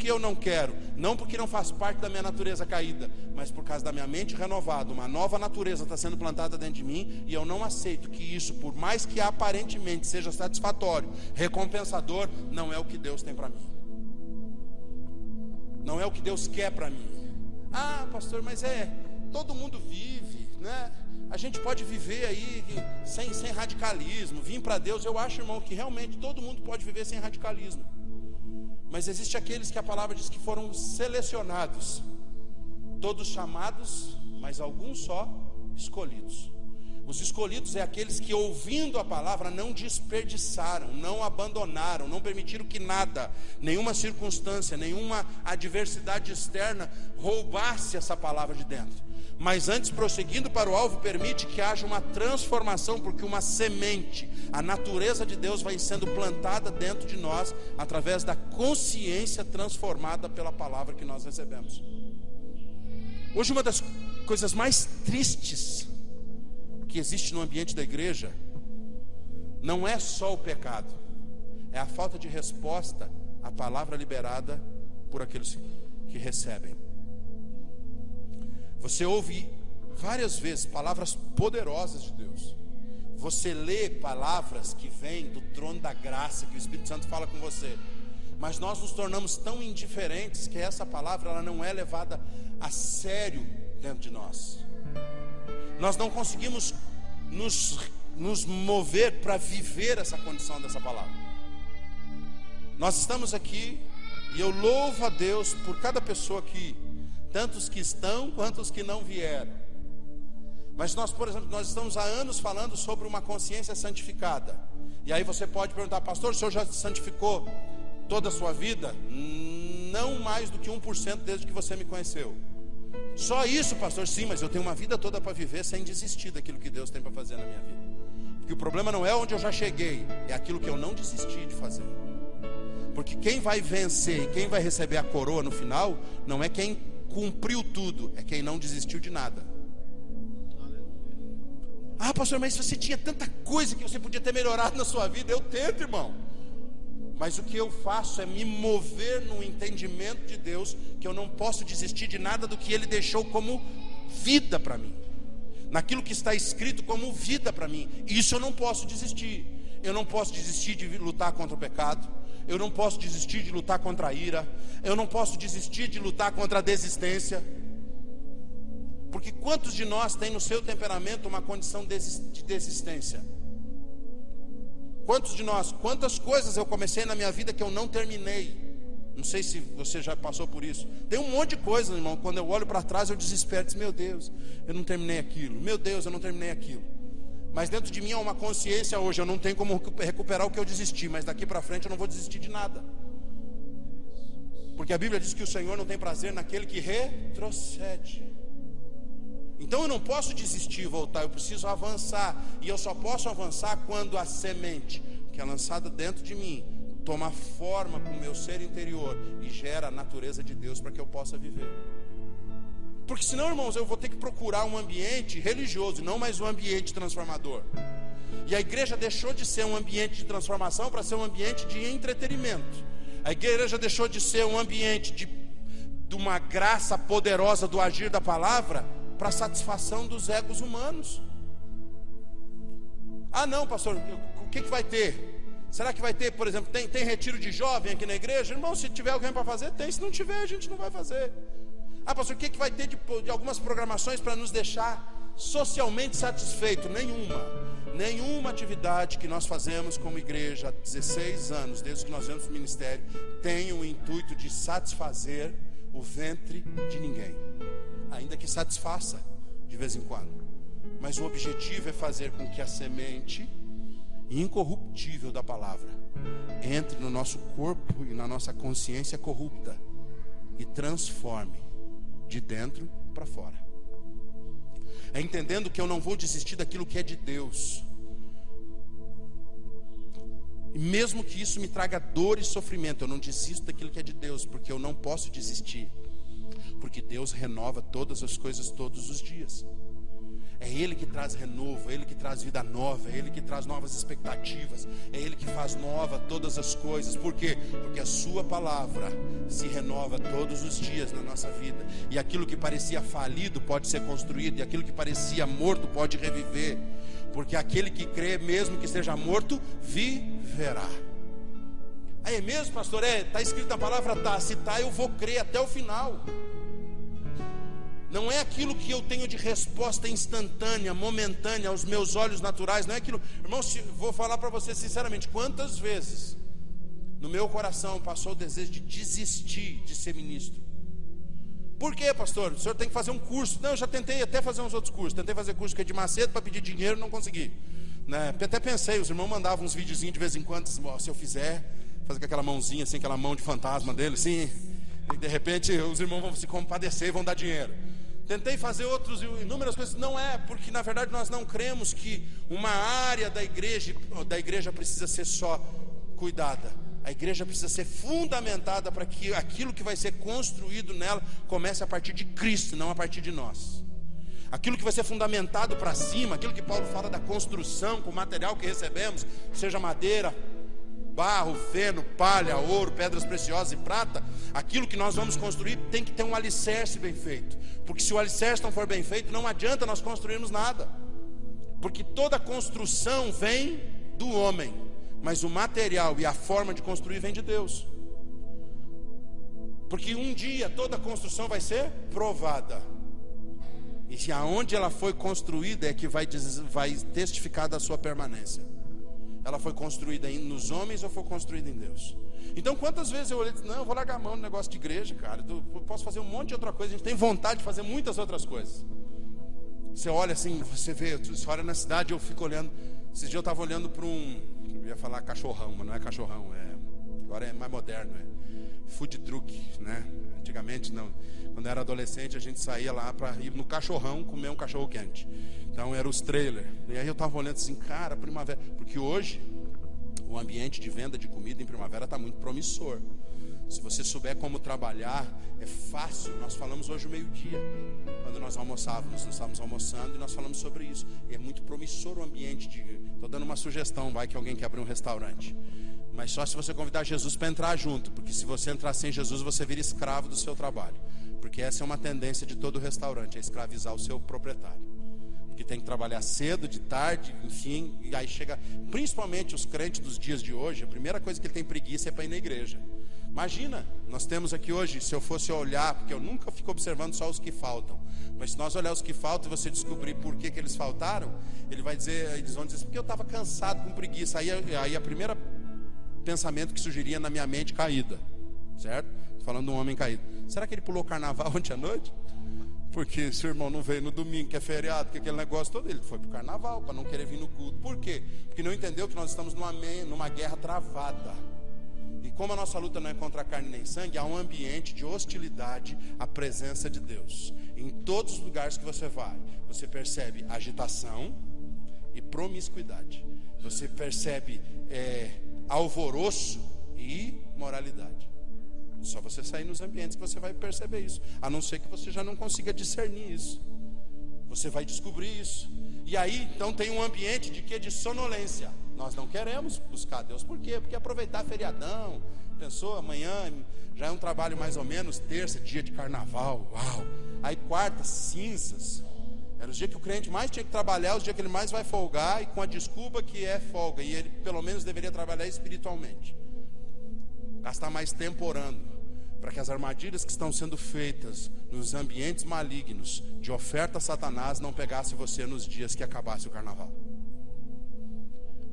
eu não quero, não porque não faz parte da minha natureza caída, mas por causa da minha mente renovada, uma nova natureza está sendo plantada dentro de mim, e eu não aceito que isso, por mais que aparentemente seja satisfatório, recompensador, não é o que Deus tem para mim, não é o que Deus quer para mim. Ah, pastor, mas todo mundo vive, né? A gente pode viver aí sem radicalismo, vir para Deus. Eu acho, irmão, que realmente todo mundo pode viver sem radicalismo. Mas existe aqueles que a palavra diz que foram selecionados, todos chamados, mas alguns só escolhidos. Os escolhidos é aqueles que, ouvindo a palavra, não desperdiçaram, não abandonaram, não permitiram que nada, nenhuma circunstância, nenhuma adversidade externa roubasse essa palavra de dentro. Mas antes, prosseguindo para o alvo, permite que haja uma transformação, porque uma semente, a natureza de Deus vai sendo plantada dentro de nós, através da consciência transformada pela palavra que nós recebemos. Hoje, uma das coisas mais tristes que existe no ambiente da igreja, não é só o pecado, é a falta de resposta à palavra liberada por aqueles que recebem. Você ouve várias vezes palavras poderosas de Deus. Você lê palavras que vêm do trono da graça, que o Espírito Santo fala com você. Mas nós nos tornamos tão indiferentes que essa palavra ela não é levada a sério dentro de nós. Nós não conseguimos nos mover para viver essa condição dessa palavra. Nós estamos aqui e eu louvo a Deus por cada pessoa aqui, tanto os que estão quanto os que não vieram. Mas nós, por exemplo, nós estamos há anos falando sobre uma consciência santificada. E aí você pode perguntar: pastor, o senhor já santificou toda a sua vida? Não mais do que 1% desde que você me conheceu. Só isso, pastor? Sim, mas eu tenho uma vida toda para viver sem desistir daquilo que Deus tem para fazer na minha vida. Porque o problema não é onde eu já cheguei, é aquilo que eu não desisti de fazer. Porque quem vai vencer e quem vai receber a coroa no final não é quem cumpriu tudo, é quem não desistiu de nada. Ah, pastor, mas você tinha tanta coisa que você podia ter melhorado na sua vida. Eu tento, irmão. Mas o que eu faço é me mover no entendimento de Deus, que eu não posso desistir de nada do que Ele deixou como vida para mim, naquilo que está escrito como vida para mim. Isso eu não posso desistir. Eu não posso desistir de lutar contra o pecado. Eu não posso desistir de lutar contra a ira. Eu não posso desistir de lutar contra a desistência. Porque quantos de nós tem no seu temperamento uma condição de desistência? Quantos de nós, quantas coisas eu comecei na minha vida que eu não terminei? Não sei se você já passou por isso. Tem um monte de coisas, irmão. Quando eu olho para trás eu desespero, digo: meu Deus, eu não terminei aquilo. Meu Deus, eu não terminei aquilo. Mas dentro de mim há uma consciência hoje: eu não tenho como recuperar o que eu desisti, mas daqui para frente eu não vou desistir de nada. Porque a Bíblia diz que o Senhor não tem prazer naquele que retrocede. Então eu não posso desistir e voltar, eu preciso avançar. E eu só posso avançar quando a semente que é lançada dentro de mim toma forma com o meu ser interior e gera a natureza de Deus para que eu possa viver. Porque senão, irmãos, eu vou ter que procurar um ambiente religioso, não mais um ambiente transformador. E a igreja deixou de ser um ambiente de transformação para ser um ambiente de entretenimento. A igreja deixou de ser um ambiente de uma graça poderosa do agir da palavra para satisfação dos egos humanos. Ah não, pastor, o que vai ter? Será que vai ter, por exemplo, tem retiro de jovem aqui na igreja? Irmão, se tiver alguém para fazer, tem. Se não tiver, a gente não vai fazer. Ah, pastor, o que vai ter de algumas programações para nos deixar socialmente satisfeitos? Nenhuma atividade que nós fazemos como igreja há 16 anos, desde que nós vemos o ministério, tem o intuito de satisfazer o ventre de ninguém. Ainda que satisfaça de vez em quando, mas o objetivo é fazer com que a semente incorruptível da palavra entre no nosso corpo e na nossa consciência corrupta, e transforme de dentro para fora. É entendendo que eu não vou desistir daquilo que é de Deus. E mesmo que isso me traga dor e sofrimento, eu não desisto daquilo que é de Deus, porque eu não posso desistir. Porque Deus renova todas as coisas todos os dias. É Ele que traz renovo, é Ele que traz vida nova, é Ele que traz novas expectativas, é Ele que faz nova todas as coisas. Por quê? Porque a sua palavra se renova todos os dias na nossa vida. E aquilo que parecia falido pode ser construído, e aquilo que parecia morto pode reviver. Porque aquele que crê, mesmo que esteja morto, viverá. Aí é mesmo, pastor? Está escrito na palavra? Tá. Se tá, eu vou crer até o final. Não é aquilo que eu tenho de resposta instantânea, momentânea, aos meus olhos naturais. Não é aquilo. Irmão, vou falar para você sinceramente, quantas vezes no meu coração passou o desejo de desistir de ser ministro. Por quê, pastor? O senhor tem que fazer um curso. Não, eu já tentei até fazer uns outros cursos. Tentei fazer curso que é de Macedo para pedir dinheiro, não consegui, né? Até pensei, os irmãos mandavam uns videozinhos de vez em quando. Se eu fizer, fazer com aquela mãozinha assim, aquela mão de fantasma dele, sim. E de repente os irmãos vão se compadecer e vão dar dinheiro. Tentei fazer outros, inúmeras coisas. Não é, porque na verdade nós não cremos que uma área da igreja precisa ser só cuidada. A igreja precisa ser fundamentada para que aquilo que vai ser construído nela comece a partir de Cristo, não a partir de nós. Aquilo que vai ser fundamentado para cima, aquilo que Paulo fala da construção, com o material que recebemos, seja madeira, barro, feno, palha, ouro, pedras preciosas e prata, aquilo que nós vamos construir tem que ter um alicerce bem feito. Porque se o alicerce não for bem feito, não adianta nós construirmos nada. Porque toda construção vem do homem, mas o material e a forma de construir vem de Deus. Porque um dia toda construção vai ser provada. E se aonde ela foi construída é que vai testificar da sua permanência. Ela foi construída nos homens ou foi construída em Deus? Então quantas vezes eu olhei e disse, não, eu vou largar a mão no negócio de igreja, cara. Eu posso fazer um monte de outra coisa. A gente tem vontade de fazer muitas outras coisas. Você olha assim, você vê, você olha na cidade, eu fico olhando. Esse dia eu estava olhando para eu ia falar cachorrão, mas não é cachorrão, agora é mais moderno, food truck, né? Antigamente não, quando eu era adolescente a gente saía lá para ir no cachorrão comer um cachorro quente. Então eram os trailers. E aí eu estava olhando assim, cara, primavera, porque hoje o ambiente de venda de comida em primavera está muito promissor. Se você souber como trabalhar, é fácil. Nós falamos hoje o meio-dia, quando nós almoçávamos, nós estávamos almoçando e nós falamos sobre isso. E é muito promissor o ambiente estou dando uma sugestão, vai que alguém quer abrir um restaurante. Mas só se você convidar Jesus para entrar junto, porque se você entrar sem Jesus, você vira escravo do seu trabalho. Porque essa é uma tendência de todo restaurante, é escravizar o seu proprietário. Porque tem que trabalhar cedo, de tarde, enfim, e aí chega, principalmente os crentes dos dias de hoje, a primeira coisa que ele tem preguiça é para ir na igreja. Imagina, nós temos aqui hoje, se eu fosse olhar, porque eu nunca fico observando só os que faltam, mas se nós olharmos os que faltam e você descobrir por que eles faltaram, eles vão dizer, porque eu estava cansado, com preguiça. Aí a primeira pensamento que surgiria na minha mente, caída, certo? Falando de um homem caído. Será que ele pulou carnaval ontem à noite? Porque se o irmão não veio no domingo, que é feriado, que aquele negócio todo, ele foi para o carnaval, para não querer vir no culto. Por quê? Porque não entendeu que nós estamos numa guerra travada. E como a nossa luta não é contra a carne nem sangue, há um ambiente de hostilidade à presença de Deus. Em todos os lugares que você vai, você percebe agitação e promiscuidade. Você percebe alvoroço e moralidade. Só você sair nos ambientes que você vai perceber isso. A não ser que você já não consiga discernir isso. Você vai descobrir isso. E aí, então, tem um ambiente de quê? De sonolência. Nós não queremos buscar Deus. Por quê? Porque aproveitar feriadão. Pensou, amanhã já é um trabalho mais ou menos, terça, dia de carnaval. Uau! Aí quarta, cinzas. Era os dias que o crente mais tinha que trabalhar, os dias que ele mais vai folgar, e com a desculpa que é folga. E ele pelo menos deveria trabalhar espiritualmente. Gastar mais tempo orando, para que as armadilhas que estão sendo feitas nos ambientes malignos de oferta a Satanás não pegasse você nos dias que acabasse o carnaval.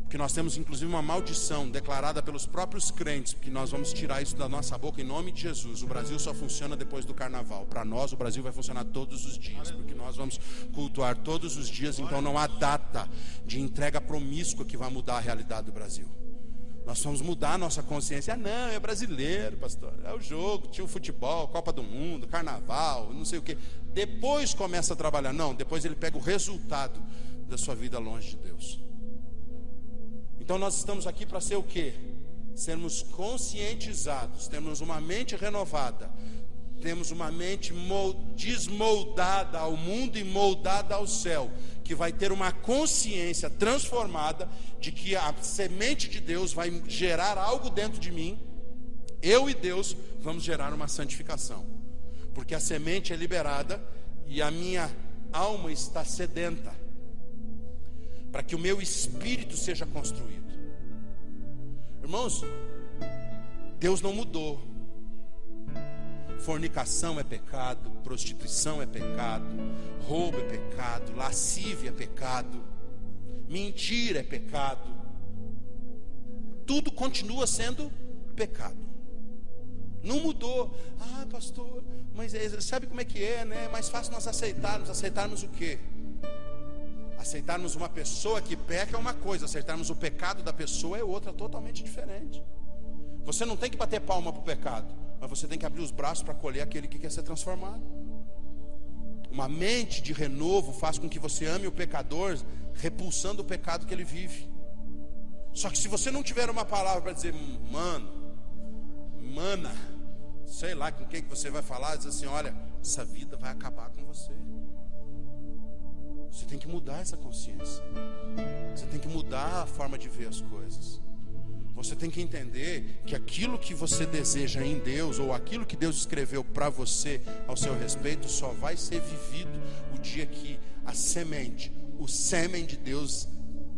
Porque nós temos inclusive uma maldição declarada pelos próprios crentes, porque nós vamos tirar isso da nossa boca em nome de Jesus. O Brasil só funciona depois do carnaval. Para nós o Brasil vai funcionar todos os dias, porque nós vamos cultuar todos os dias. Então não há data de entrega promíscua que vai mudar a realidade do Brasil. Nós vamos mudar a nossa consciência. Ah, não, é brasileiro, pastor. É o jogo, tinha o futebol, Copa do Mundo, Carnaval, não sei o quê. Depois começa a trabalhar. Não, depois ele pega o resultado da sua vida longe de Deus. Então nós estamos aqui para ser o quê? Sermos conscientizados, termos uma mente renovada, temos uma mente desmoldada ao mundo e moldada ao céu, que vai ter uma consciência transformada de que a semente de Deus vai gerar algo dentro de mim. Eu e Deus vamos gerar uma santificação, porque a semente é liberada e a minha alma está sedenta para que o meu espírito seja construído. Irmãos, Deus não mudou. Fornicação é pecado, prostituição é pecado, roubo é pecado, lascívia é pecado, mentira é pecado. Tudo continua sendo pecado. Não mudou. Ah, pastor, mas sabe como é que é, né? É mais fácil nós aceitarmos o quê? Aceitarmos uma pessoa que peca é uma coisa, aceitarmos o pecado da pessoa é outra, totalmente diferente. Você não tem que bater palma para o pecado, mas você tem que abrir os braços para acolher aquele que quer ser transformado. Uma mente de renovo faz com que você ame o pecador, repulsando o pecado que ele vive. Só que se você não tiver uma palavra para dizer, mana, sei lá com quem que você vai falar, diz assim, olha, essa vida vai acabar com você. Você tem que mudar essa consciência. Você tem que mudar a forma de ver as coisas. Você tem que entender que aquilo que você deseja em Deus, ou aquilo que Deus escreveu para você ao seu respeito, só vai ser vivido o dia que a semente, o sêmen de Deus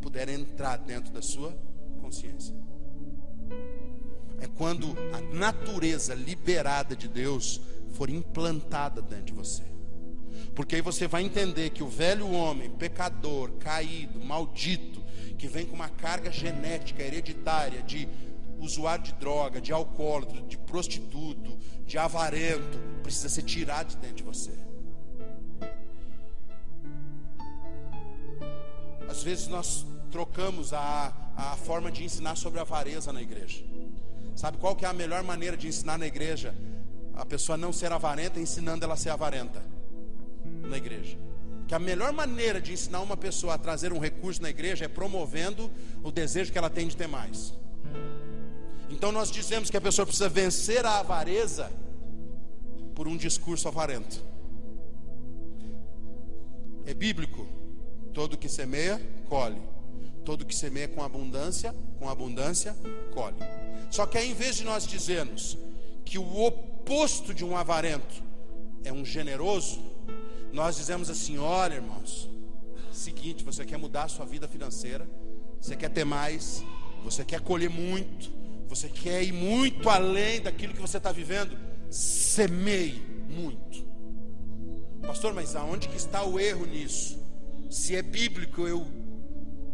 puder entrar dentro da sua consciência. É quando a natureza liberada de Deus for implantada dentro de você. Porque aí você vai entender que o velho homem, pecador, caído, maldito, que vem com uma carga genética, hereditária, de usuário de droga, de alcoólatra, de prostituto, de avarento, precisa ser tirado de dentro de você. Às vezes nós trocamos a forma de ensinar sobre a avareza na igreja. Sabe qual que é a melhor maneira de ensinar na igreja? A pessoa não ser avarenta, ensinando ela a ser avarenta na igreja. Que a melhor maneira de ensinar uma pessoa a trazer um recurso na igreja é promovendo o desejo que ela tem de ter mais. Então nós dizemos que a pessoa precisa vencer a avareza por um discurso avarento. É bíblico. Todo que semeia, colhe. Todo que semeia com abundância, colhe. Só que aí, em vez de nós dizermos que o oposto de um avarento é um generoso, nós dizemos assim, olha, irmãos, seguinte, você quer mudar a sua vida financeira, você quer ter mais, você quer colher muito, você quer ir muito além daquilo que você está vivendo, semeie muito. Pastor, mas aonde que está o erro nisso? Se é bíblico eu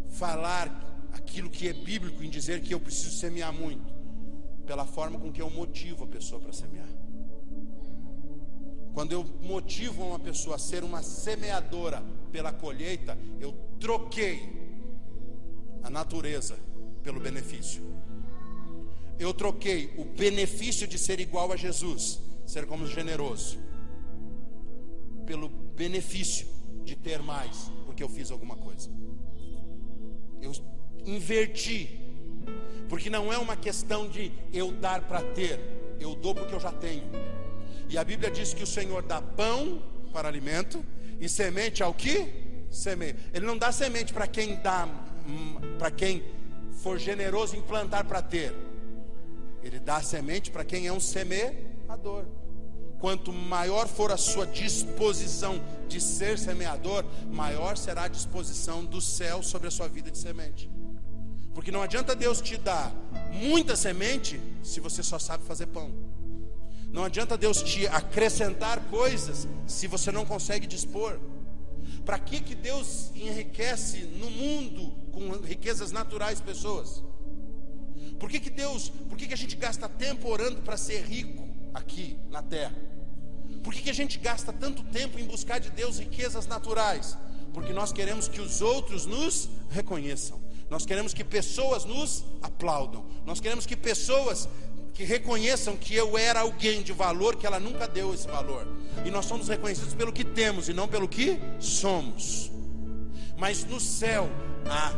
falar aquilo que é bíblico em dizer que eu preciso semear muito, pela forma com que eu motivo a pessoa para semear. Quando eu motivo uma pessoa a ser uma semeadora pela colheita, eu troquei a natureza pelo benefício. Eu troquei o benefício de ser igual a Jesus, ser como generoso, pelo benefício de ter mais, porque eu fiz alguma coisa. Eu inverti, porque não é uma questão de eu dar para ter, eu dou porque eu já tenho. E a Bíblia diz que o Senhor dá pão para alimento e semente ao que? Semeia. Ele não dá semente para quem dá, para quem for generoso em plantar para ter. Ele dá semente para quem é um semeador. Quanto maior for a sua disposição de ser semeador, maior será a disposição do céu sobre a sua vida de semente. Porque não adianta Deus te dar muita semente se você só sabe fazer pão. Não adianta Deus te acrescentar coisas se você não consegue dispor. Para que Deus enriquece no mundo com riquezas naturais pessoas? Por que a gente gasta tempo orando para ser rico aqui na terra? Por que a gente gasta tanto tempo em buscar de Deus riquezas naturais? Porque nós queremos que os outros nos reconheçam. Nós queremos que pessoas nos aplaudam. Nós queremos que pessoas que reconheçam que eu era alguém de valor, que ela nunca deu esse valor. E nós somos reconhecidos pelo que temos e não pelo que somos. Mas no céu, a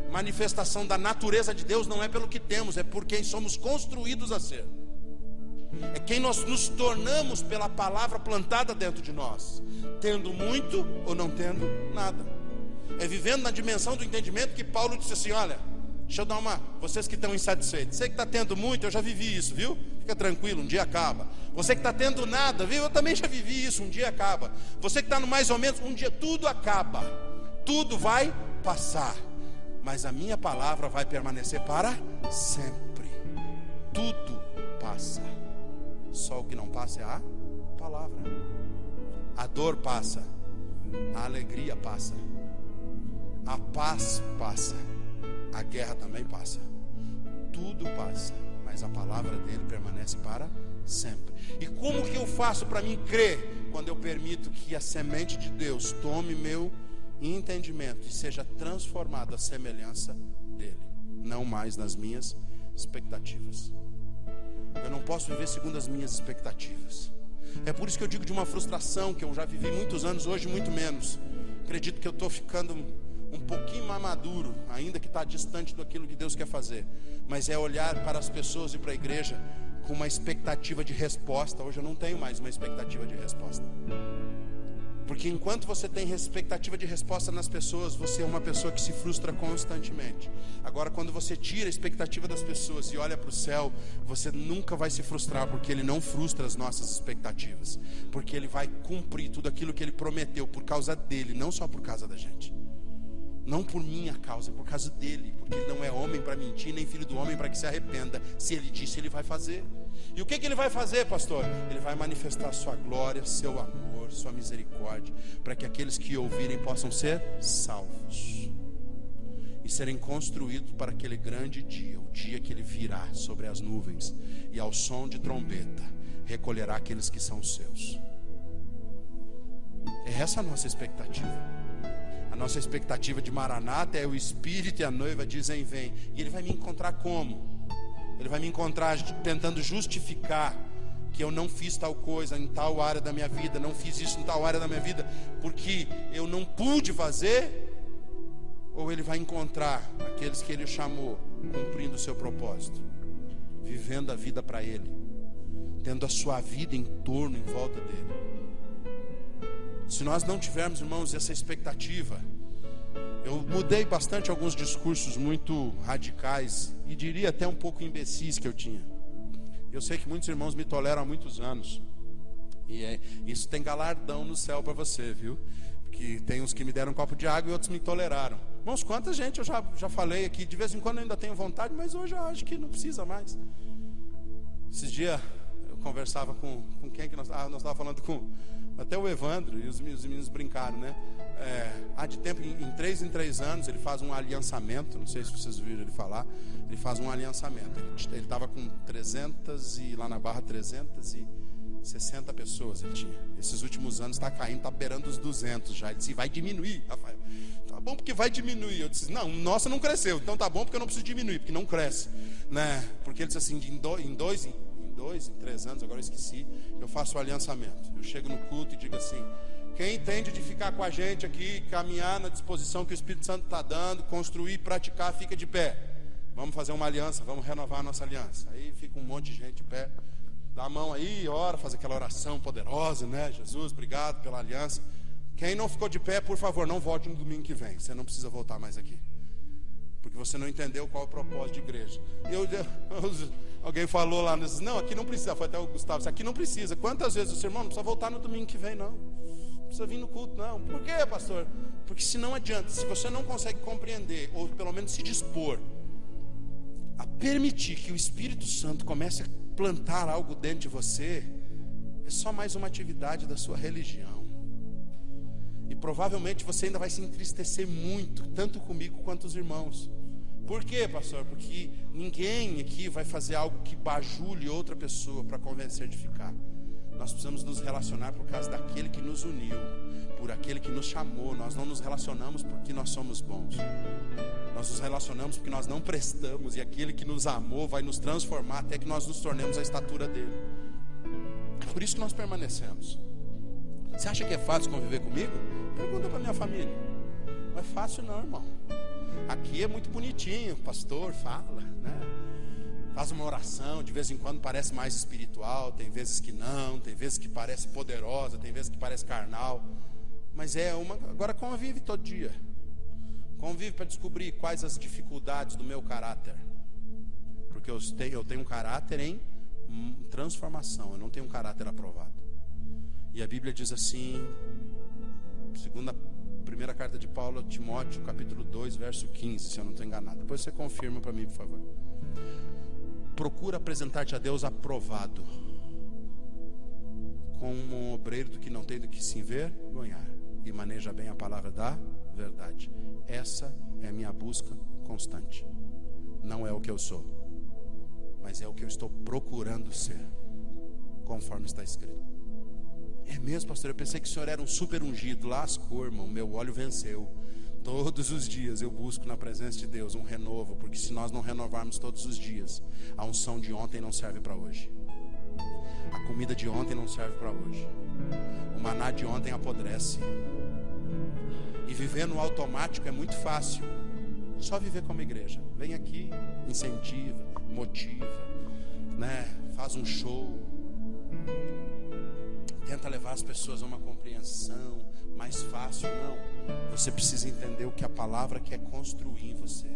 manifestação da natureza de Deus não é pelo que temos, é por quem somos construídos a ser. É quem nós nos tornamos pela palavra plantada dentro de nós, tendo muito ou não tendo nada. É vivendo na dimensão do entendimento que Paulo disse assim: olha, deixa eu dar vocês que estão insatisfeitos, você que está tendo muito, eu já vivi isso, viu? Fica tranquilo, um dia acaba. Você que está tendo nada, viu? Eu também já vivi isso, um dia acaba. Você que está no mais ou menos, um dia tudo acaba. Tudo vai passar, mas a minha palavra vai permanecer para sempre. Tudo passa, só o que não passa é a palavra. A dor passa, a alegria passa, a paz passa, a guerra também passa. Tudo passa, mas a palavra dele permanece para sempre. E como que eu faço para mim crer? Quando eu permito que a semente de Deus tome meu entendimento e seja transformado à semelhança dele, não mais nas minhas expectativas. Eu não posso viver segundo as minhas expectativas. É por isso que eu digo de uma frustração que eu já vivi muitos anos, hoje muito menos. Acredito que eu estou ficando um pouquinho mais maduro, ainda que está distante daquilo que Deus quer fazer. Mas é olhar para as pessoas e para a igreja com uma expectativa de resposta. Hoje eu não tenho mais uma expectativa de resposta. Porque enquanto você tem expectativa de resposta nas pessoas, você é uma pessoa que se frustra constantemente. Agora, quando você tira a expectativa das pessoas e olha para o céu, você nunca vai se frustrar, porque Ele não frustra as nossas expectativas. Porque Ele vai cumprir tudo aquilo que Ele prometeu por causa dEle, não só por causa da gente. Não por minha causa, é por causa dEle. Porque Ele não é homem para mentir, nem filho do homem para que se arrependa. Se Ele disse, Ele vai fazer. E o que Ele vai fazer, pastor? Ele vai manifestar sua glória, seu amor, sua misericórdia, para que aqueles que ouvirem possam ser salvos e serem construídos para aquele grande dia, o dia que Ele virá sobre as nuvens e ao som de trombeta recolherá aqueles que são seus. É essa a nossa expectativa. A nossa expectativa de Maranata é o Espírito e a noiva dizem vem. E Ele vai me encontrar como? Ele vai me encontrar tentando justificar que eu não fiz tal coisa em tal área da minha vida, não fiz isso em tal área da minha vida, porque eu não pude fazer. Ou Ele vai encontrar aqueles que Ele chamou, cumprindo o seu propósito, vivendo a vida para Ele, tendo a sua vida em torno, em volta dEle. Se nós não tivermos, irmãos, essa expectativa, eu mudei bastante alguns discursos muito radicais e diria até um pouco imbecis que eu tinha. Eu sei que muitos irmãos me toleram há muitos anos, e isso tem galardão no céu para você, viu? Porque tem uns que me deram um copo de água e outros me toleraram. Irmãos, quanta gente eu já falei aqui, de vez em quando eu ainda tenho vontade, mas hoje eu acho que não precisa mais. Esses dias eu conversava com quem que nós estávamos falando com até o Evandro, e os meninos brincaram, né? De tempo, em 3 anos, ele faz um aliançamento. Não sei se vocês viram ele falar. Ele faz um aliançamento. Ele estava com 300 e lá na Barra 360 pessoas ele tinha. Esses últimos anos está caindo, está beirando os 200 já. Ele disse, vai diminuir, Rafael. Tá bom porque vai diminuir. Eu disse, não, nossa não cresceu. Então tá bom porque eu não preciso diminuir, porque não cresce, né? Porque ele disse assim, em 3 anos, agora eu esqueci, eu faço o aliançamento. Eu chego no culto e digo assim: quem entende de ficar com a gente aqui, caminhar na disposição que o Espírito Santo está dando, construir, praticar, fica de pé. Vamos fazer uma aliança, vamos renovar a nossa aliança. Aí fica um monte de gente de pé, dá a mão aí, ora, faz aquela oração poderosa, né? Jesus, obrigado pela aliança. Quem não ficou de pé, por favor, não volte no domingo que vem. Você não precisa voltar mais aqui, porque você não entendeu qual é o propósito de igreja. Alguém falou lá, não, aqui não precisa. Foi até o Gustavo, aqui não precisa. Quantas vezes o seu irmão não precisa voltar no domingo que vem, não. Não precisa vir no culto, não. Por quê, pastor? Porque se não adianta, se você não consegue compreender, ou pelo menos se dispor a permitir que o Espírito Santo comece a plantar algo dentro de você, é só mais uma atividade da sua religião. E provavelmente você ainda vai se entristecer muito, tanto comigo quanto os irmãos. Por quê, pastor? Porque ninguém aqui vai fazer algo que bajule outra pessoa para convencer de ficar. Nós precisamos nos relacionar por causa daquele que nos uniu, por aquele que nos chamou. Nós não nos relacionamos porque nós somos bons. Nós nos relacionamos porque nós não prestamos, e aquele que nos amou vai nos transformar até que nós nos tornemos a estatura dele. É por isso que nós permanecemos. Você acha que é fácil conviver comigo? Pergunta para minha família. Não é fácil não, irmão. Aqui é muito bonitinho, o pastor fala, né? Faz uma oração, de vez em quando parece mais espiritual, tem vezes que não, tem vezes que parece poderosa, tem vezes que parece carnal. Mas agora convive todo dia. Convive para descobrir quais as dificuldades do meu caráter. Porque eu tenho um caráter em transformação, eu não tenho um caráter aprovado. E a Bíblia diz assim, primeira carta de Paulo a Timóteo, capítulo 2, verso 15, se eu não estou enganado. Depois você confirma para mim, por favor. Procura apresentar-te a Deus aprovado, como um obreiro do que não tem do que se envergonhar, e maneja bem a palavra da verdade. Essa é a minha busca constante. Não é o que eu sou, mas é o que eu estou procurando ser, conforme está escrito. É mesmo, pastor? Eu pensei que o senhor era um super ungido. Lascou, irmão, meu óleo venceu. Todos os dias eu busco na presença de Deus um renovo, porque se nós não renovarmos todos os dias, a unção de ontem não serve para hoje, a comida de ontem não serve para hoje, o maná de ontem apodrece. E viver no automático é muito fácil. Só viver como igreja. Vem aqui, incentiva, motiva, né? Faz um show, tenta levar as pessoas a uma compreensão mais fácil. Não, você precisa entender o que a palavra quer construir em você,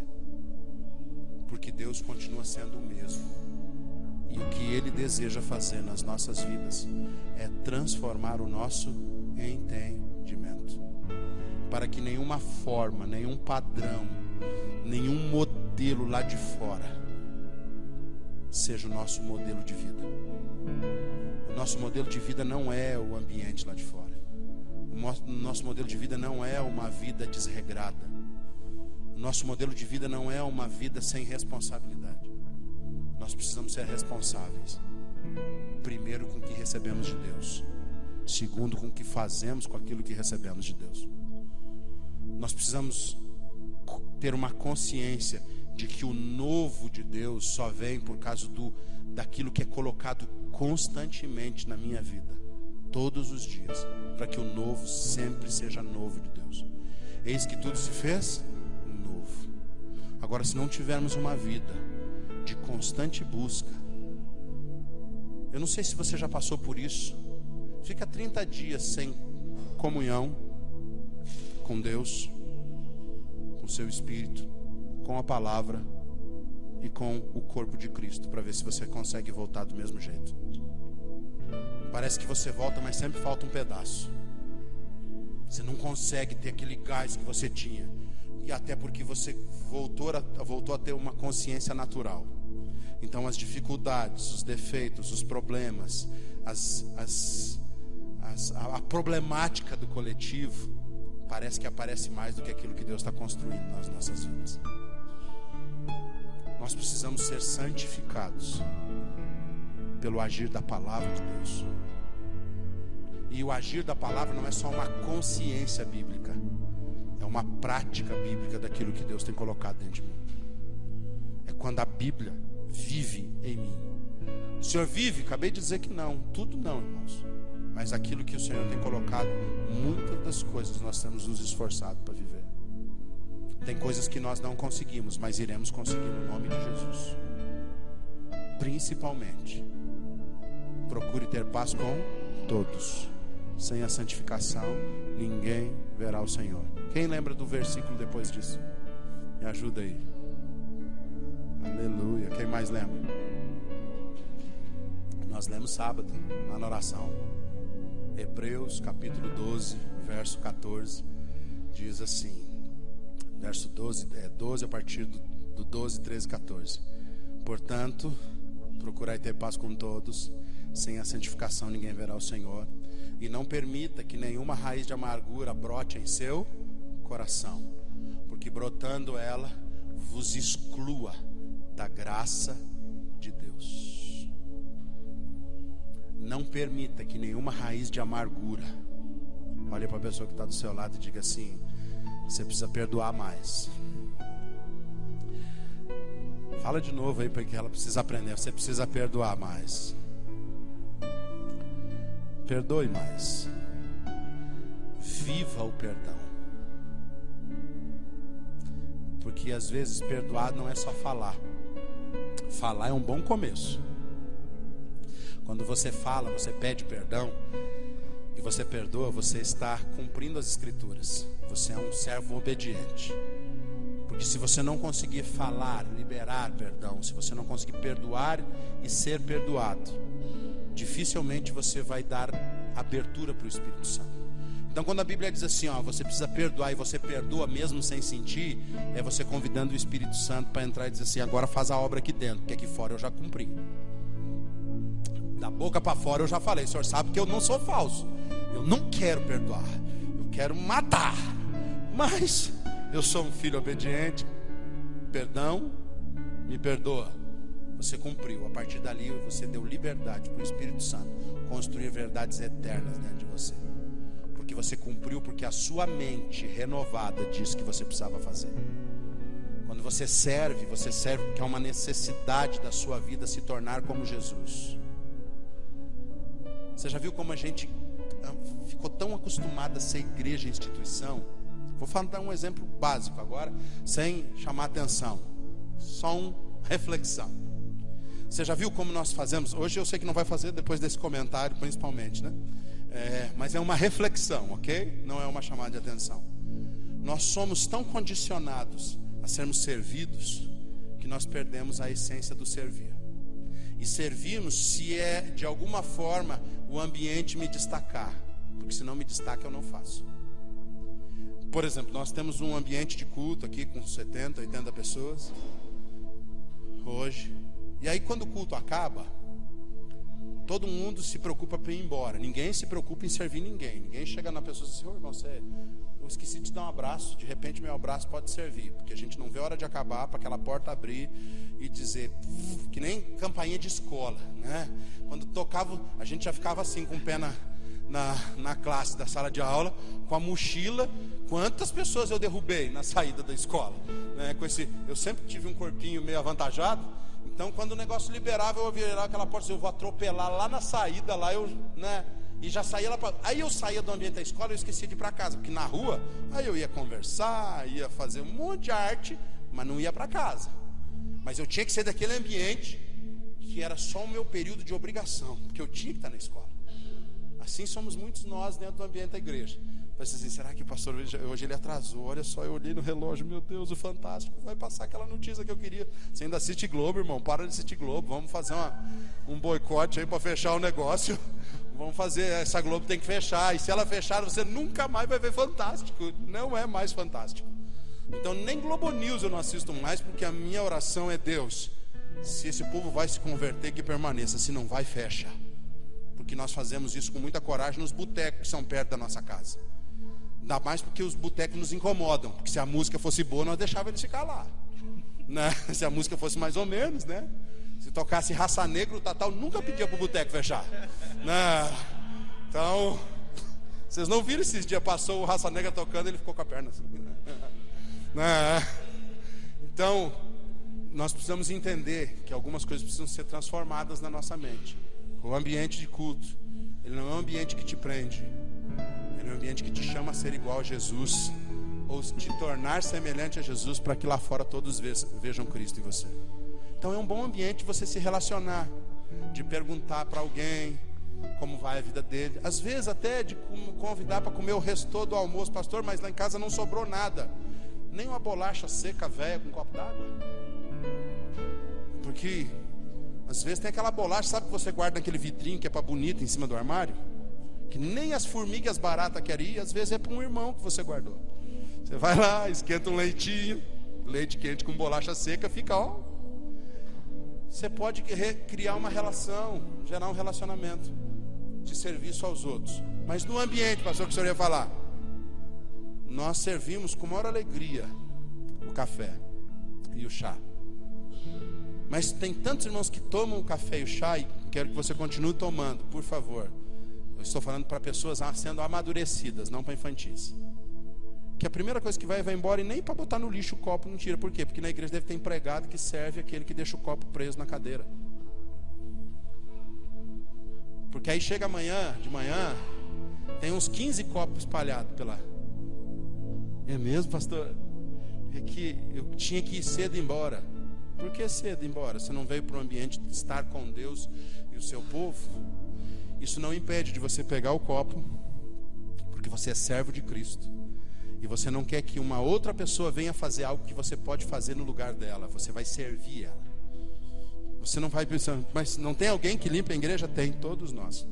porque Deus continua sendo o mesmo, e o que Ele deseja fazer nas nossas vidas é transformar o nosso entendimento, para que nenhuma forma, nenhum padrão, nenhum modelo lá de fora seja o nosso modelo de vida. O nosso modelo de vida não é o ambiente lá de fora. O nosso modelo de vida não é uma vida desregrada. O nosso modelo de vida não é uma vida sem responsabilidade. Nós precisamos ser responsáveis. Primeiro, com o que recebemos de Deus. Segundo, com o que fazemos com aquilo que recebemos de Deus. Nós precisamos ter uma consciência de que o novo de Deus só vem por causa daquilo que é colocado constantemente na minha vida, todos os dias, para que o novo sempre seja novo de Deus. Eis que tudo se fez novo. Agora, se não tivermos uma vida de constante busca, eu não sei se você já passou por isso, fica 30 dias sem comunhão com Deus, com seu Espírito, com a palavra e com o corpo de Cristo, para ver se você consegue voltar do mesmo jeito. Parece que você volta, mas sempre falta um pedaço. Você não consegue ter aquele gás que você tinha, e até porque você voltou a ter uma consciência natural. Então as dificuldades, os defeitos, os problemas, a problemática do coletivo parece que aparece mais do que aquilo que Deus está construindo nas nossas vidas. Nós precisamos ser santificados pelo agir da palavra de Deus. E o agir da palavra não é só uma consciência bíblica, é uma prática bíblica daquilo que Deus tem colocado dentro de mim. É quando a Bíblia vive em mim. O Senhor vive? Acabei de dizer que não, tudo não, irmãos. Mas aquilo que o Senhor tem colocado, muitas das coisas nós temos nos esforçado para viver. Tem coisas que nós não conseguimos, mas iremos conseguir no nome de Jesus. Principalmente, procure ter paz com todos. Sem a santificação, ninguém verá o Senhor. Quem lembra do versículo depois disso? Me ajuda aí. Aleluia. Quem mais lembra? Nós lemos sábado, lá na oração. Hebreus capítulo 12, verso 14, diz assim, verso 12 a partir do 12, 13, 14. Portanto, procurai ter paz com todos, sem a santificação ninguém verá o Senhor, e não permita que nenhuma raiz de amargura brote em seu coração, porque brotando ela vos exclua da graça de Deus. Não permita que nenhuma raiz de amargura. Olhe para a pessoa que está do seu lado e diga assim: você precisa perdoar mais. Fala de novo aí, porque ela precisa aprender. Você precisa perdoar mais. Perdoe mais. Viva o perdão. Porque às vezes perdoar não é só falar. Falar é um bom começo. Quando você fala, você pede perdão e você perdoa, você está cumprindo as escrituras. Você é um servo obediente. Porque se você não conseguir falar, liberar perdão, se você não conseguir perdoar e ser perdoado, dificilmente você vai dar abertura para o Espírito Santo. Então quando a Bíblia diz assim, você precisa perdoar e você perdoa mesmo sem sentir, é você convidando o Espírito Santo para entrar e dizer assim: agora faz a obra aqui dentro, porque aqui fora eu já cumpri. Da boca para fora eu já falei: o senhor sabe que eu não sou falso, eu não quero perdoar, eu quero matar, mas eu sou um filho obediente. Perdão, me perdoa. Você cumpriu. A partir dali você deu liberdade para o Espírito Santo construir verdades eternas dentro de você. Porque você cumpriu, porque a sua mente renovada disse que você precisava fazer. Quando você serve porque é uma necessidade da sua vida se tornar como Jesus. Você já viu como a gente ficou tão acostumado a ser igreja e instituição? Vou dar um exemplo básico agora, sem chamar atenção, só uma reflexão. Você já viu como nós fazemos? Hoje eu sei que não vai fazer depois desse comentário, principalmente, né? Mas é uma reflexão, ok? Não é uma chamada de atenção. Nós somos tão condicionados a sermos servidos que nós perdemos a essência do servir. E servimos se é de alguma forma o ambiente me destacar, porque se não me destaca eu não faço. Por exemplo, nós temos um ambiente de culto aqui com 70, 80 pessoas hoje. E aí quando o culto acaba, todo mundo se preocupa para ir embora. Ninguém se preocupa em servir ninguém. Ninguém chega na pessoa e diz assim: ô irmão, eu esqueci de te dar um abraço. De repente meu abraço pode servir. Porque a gente não vê a hora de acabar para aquela porta abrir e dizer, que nem campainha de escola, né? Quando tocava, a gente já ficava assim com o pé na classe da sala de aula, com a mochila. Quantas pessoas eu derrubei na saída da escola, né? Eu sempre tive um corpinho meio avantajado. Então quando o negócio liberava, eu virava aquela porta, eu vou atropelar lá na saída, lá né? E já saía lá aí eu saía do ambiente da escola, eu esquecia de ir para casa, porque na rua, aí eu ia conversar, ia fazer um monte de arte, mas não ia para casa. Mas eu tinha que ser daquele ambiente que era só o meu período de obrigação, porque eu tinha que estar na escola. Assim somos muitos nós dentro do ambiente da igreja. Pensei assim: será que o pastor hoje ele atrasou? Olha só, eu olhei no relógio, meu Deus, o Fantástico vai passar aquela notícia que eu queria. Você ainda assiste Globo, irmão? Para de assistir Globo. Vamos fazer um boicote aí para fechar o negócio. Vamos fazer, essa Globo tem que fechar. E se ela fechar, você nunca mais vai ver Fantástico. Não é mais Fantástico. Então nem Globo News eu não assisto mais, porque a minha oração é: Deus, se esse povo vai se converter, que permaneça. Se não vai, fecha. Porque nós fazemos isso com muita coragem nos botecos que são perto da nossa casa. Ainda mais porque os botecos nos incomodam. Porque se a música fosse boa, nós deixávamos eles ficar lá, né? Se a música fosse mais ou menos, né? Se tocasse Raça Negra, o Tatal nunca pedia para o boteco fechar, né? Então, vocês não viram esses dias, passou o Raça Negra tocando, ele ficou com a perna assim, né? Então, nós precisamos entender que algumas coisas precisam ser transformadas na nossa mente. O ambiente de culto, ele não é um ambiente que te prende, ele é um ambiente que te chama a ser igual a Jesus, ou te tornar semelhante a Jesus, para que lá fora todos vejam Cristo em você. Então é um bom ambiente você se relacionar, de perguntar para alguém como vai a vida dele, às vezes até de convidar para comer o resto do almoço. Pastor, mas lá em casa não sobrou nada, nem uma bolacha seca velha com um copo d'água. Porque às vezes tem aquela bolacha, sabe, que você guarda naquele vidrinho que é para bonito em cima do armário, que nem as formigas baratas querem ir. Às vezes é para um irmão que você guardou. Você vai lá, esquenta um leitinho, leite quente com bolacha seca, fica Você pode criar uma relação, gerar um relacionamento de serviço aos outros. Mas no ambiente, pastor, que o senhor ia falar, nós servimos com maior alegria o café e o chá. Mas tem tantos irmãos que tomam o café e o chá, e quero que você continue tomando, por favor. Eu estou falando para pessoas sendo amadurecidas, não para infantis. Que a primeira coisa que vai embora, e nem para botar no lixo o copo não tira. Por quê? Porque na igreja deve ter empregado que serve aquele que deixa o copo preso na cadeira. Porque aí chega de manhã, tem uns 15 copos espalhados pela... É mesmo, pastor? É que eu tinha que ir cedo embora. Por que cedo embora? Você não veio para o ambiente de estar com Deus e o seu povo? Isso não impede de você pegar o copo, porque você é servo de Cristo. E você não quer que uma outra pessoa venha fazer algo que você pode fazer no lugar dela. Você vai servir ela. Você não vai pensar, mas não tem alguém que limpa a igreja? Tem, todos nós.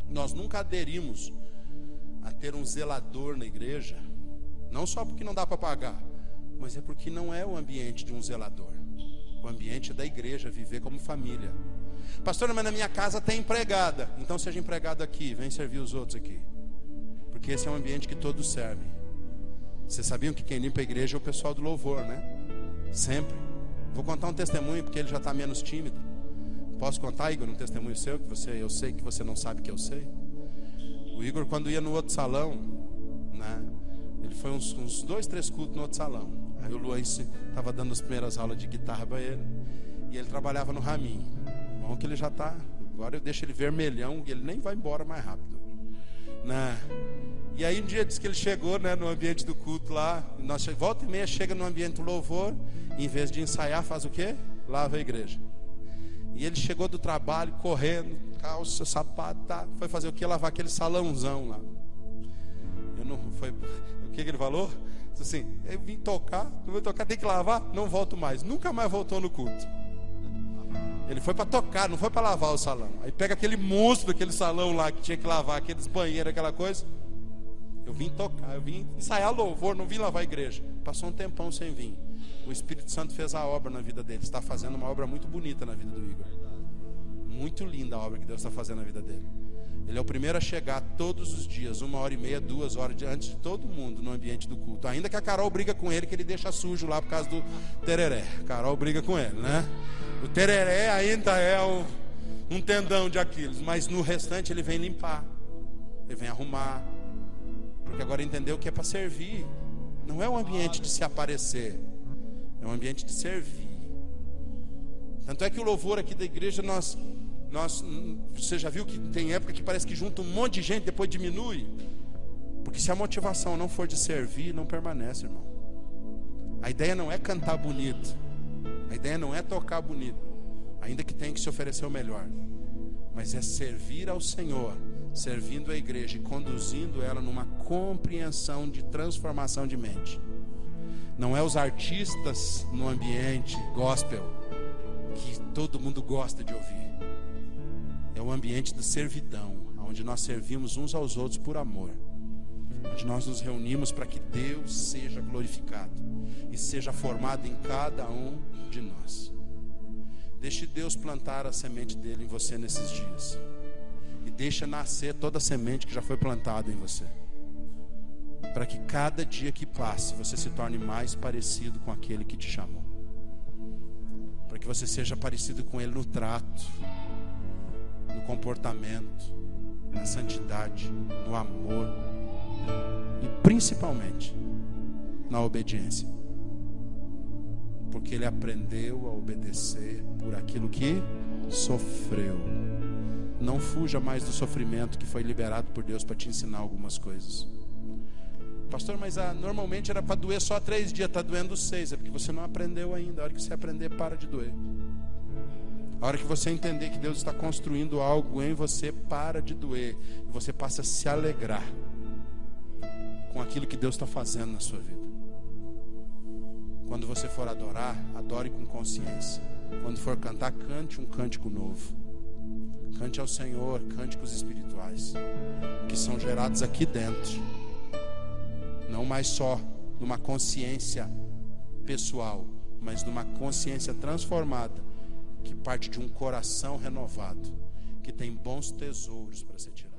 Nós nunca aderimos a ter um zelador na igreja. Não só porque não dá para pagar, mas é porque não é o ambiente de um zelador. O ambiente é da igreja, viver como família. Pastor, mas na minha casa tem empregada. Então seja empregado aqui, vem servir os outros aqui. Porque esse é um ambiente que todos servem. Vocês sabiam que quem limpa a igreja é o pessoal do louvor, né? Sempre. Vou contar um testemunho, porque ele já está menos tímido. Posso contar, Igor, um testemunho seu, que eu sei que você não sabe que eu sei? O Igor, quando ia no outro salão, né? Ele foi uns 2, 3 cultos no outro salão. Aí o Luan estava dando as primeiras aulas de guitarra para ele. E ele trabalhava no raminho. Bom que ele já está. Agora eu deixo ele vermelhão e ele nem vai embora mais rápido, né? E aí um dia disse que ele chegou, né, no ambiente do culto lá. Nós volta e meia chega no ambiente do louvor. E em vez de ensaiar, faz o quê? Lava a igreja. E ele chegou do trabalho correndo, calça, sapato, tá? Foi fazer o quê? Lavar aquele salãozão lá. O que ele falou? Disse assim: eu vim tocar, não vou tocar, tem que lavar, não volto mais. Nunca mais voltou no culto. Ele foi para tocar, não foi para lavar o salão. Aí pega aquele monstro daquele salão lá que tinha que lavar, aqueles banheiros, aquela coisa. Eu vim tocar, eu vim ensaiar louvor, não vim lavar a igreja. Passou um tempão sem vir. O Espírito Santo fez a obra na vida dele. Está fazendo uma obra muito bonita na vida do Igor. Muito linda a obra que Deus está fazendo na vida dele. Ele é o primeiro a chegar todos os dias, 1h30, 2 horas antes de todo mundo no ambiente do culto. Ainda que a Carol briga com ele, que ele deixa sujo lá por causa do tereré. A Carol briga com ele, né? O tereré ainda é um tendão de Aquiles, mas no restante ele vem limpar, ele vem arrumar, porque agora entendeu que é para servir. Não é um ambiente de se aparecer, é um ambiente de servir. Tanto é que o louvor aqui da igreja, você já viu que tem época que parece que junta um monte de gente, depois diminui? Porque se a motivação não for de servir, não permanece, irmão. A ideia não é cantar bonito, a ideia não é tocar bonito, ainda que tenha que se oferecer o melhor, mas é servir ao Senhor, servindo a igreja e conduzindo ela numa compreensão de transformação de mente. Não é os artistas no ambiente gospel que todo mundo gosta de ouvir. É o ambiente de servidão, onde nós servimos uns aos outros por amor, onde nós nos reunimos para que Deus seja glorificado e seja formado em cada um de nós. Deixe Deus plantar a semente dele em você nesses dias, e deixa nascer toda a semente que já foi plantada em você, para que cada dia que passe você se torne mais parecido com aquele que te chamou, para que você seja parecido com ele no trato, no comportamento, na santidade, no amor e principalmente na obediência, porque ele aprendeu a obedecer por aquilo que sofreu. Não fuja mais do sofrimento que foi liberado por Deus para te ensinar algumas coisas. Pastor, mas normalmente era para doer só 3 dias, está doendo 6, é porque você não aprendeu ainda. A hora que você aprender, para de doer. A hora que você entender que Deus está construindo algo em você, para de doer, e você passa a se alegrar com aquilo que Deus está fazendo na sua vida. Quando você for adorar, adore com consciência. Quando for cantar, cante um cântico novo. Cante ao Senhor cânticos espirituais que são gerados aqui dentro, não mais só numa consciência pessoal, mas numa consciência transformada, que parte de um coração renovado, que tem bons tesouros para ser tirado.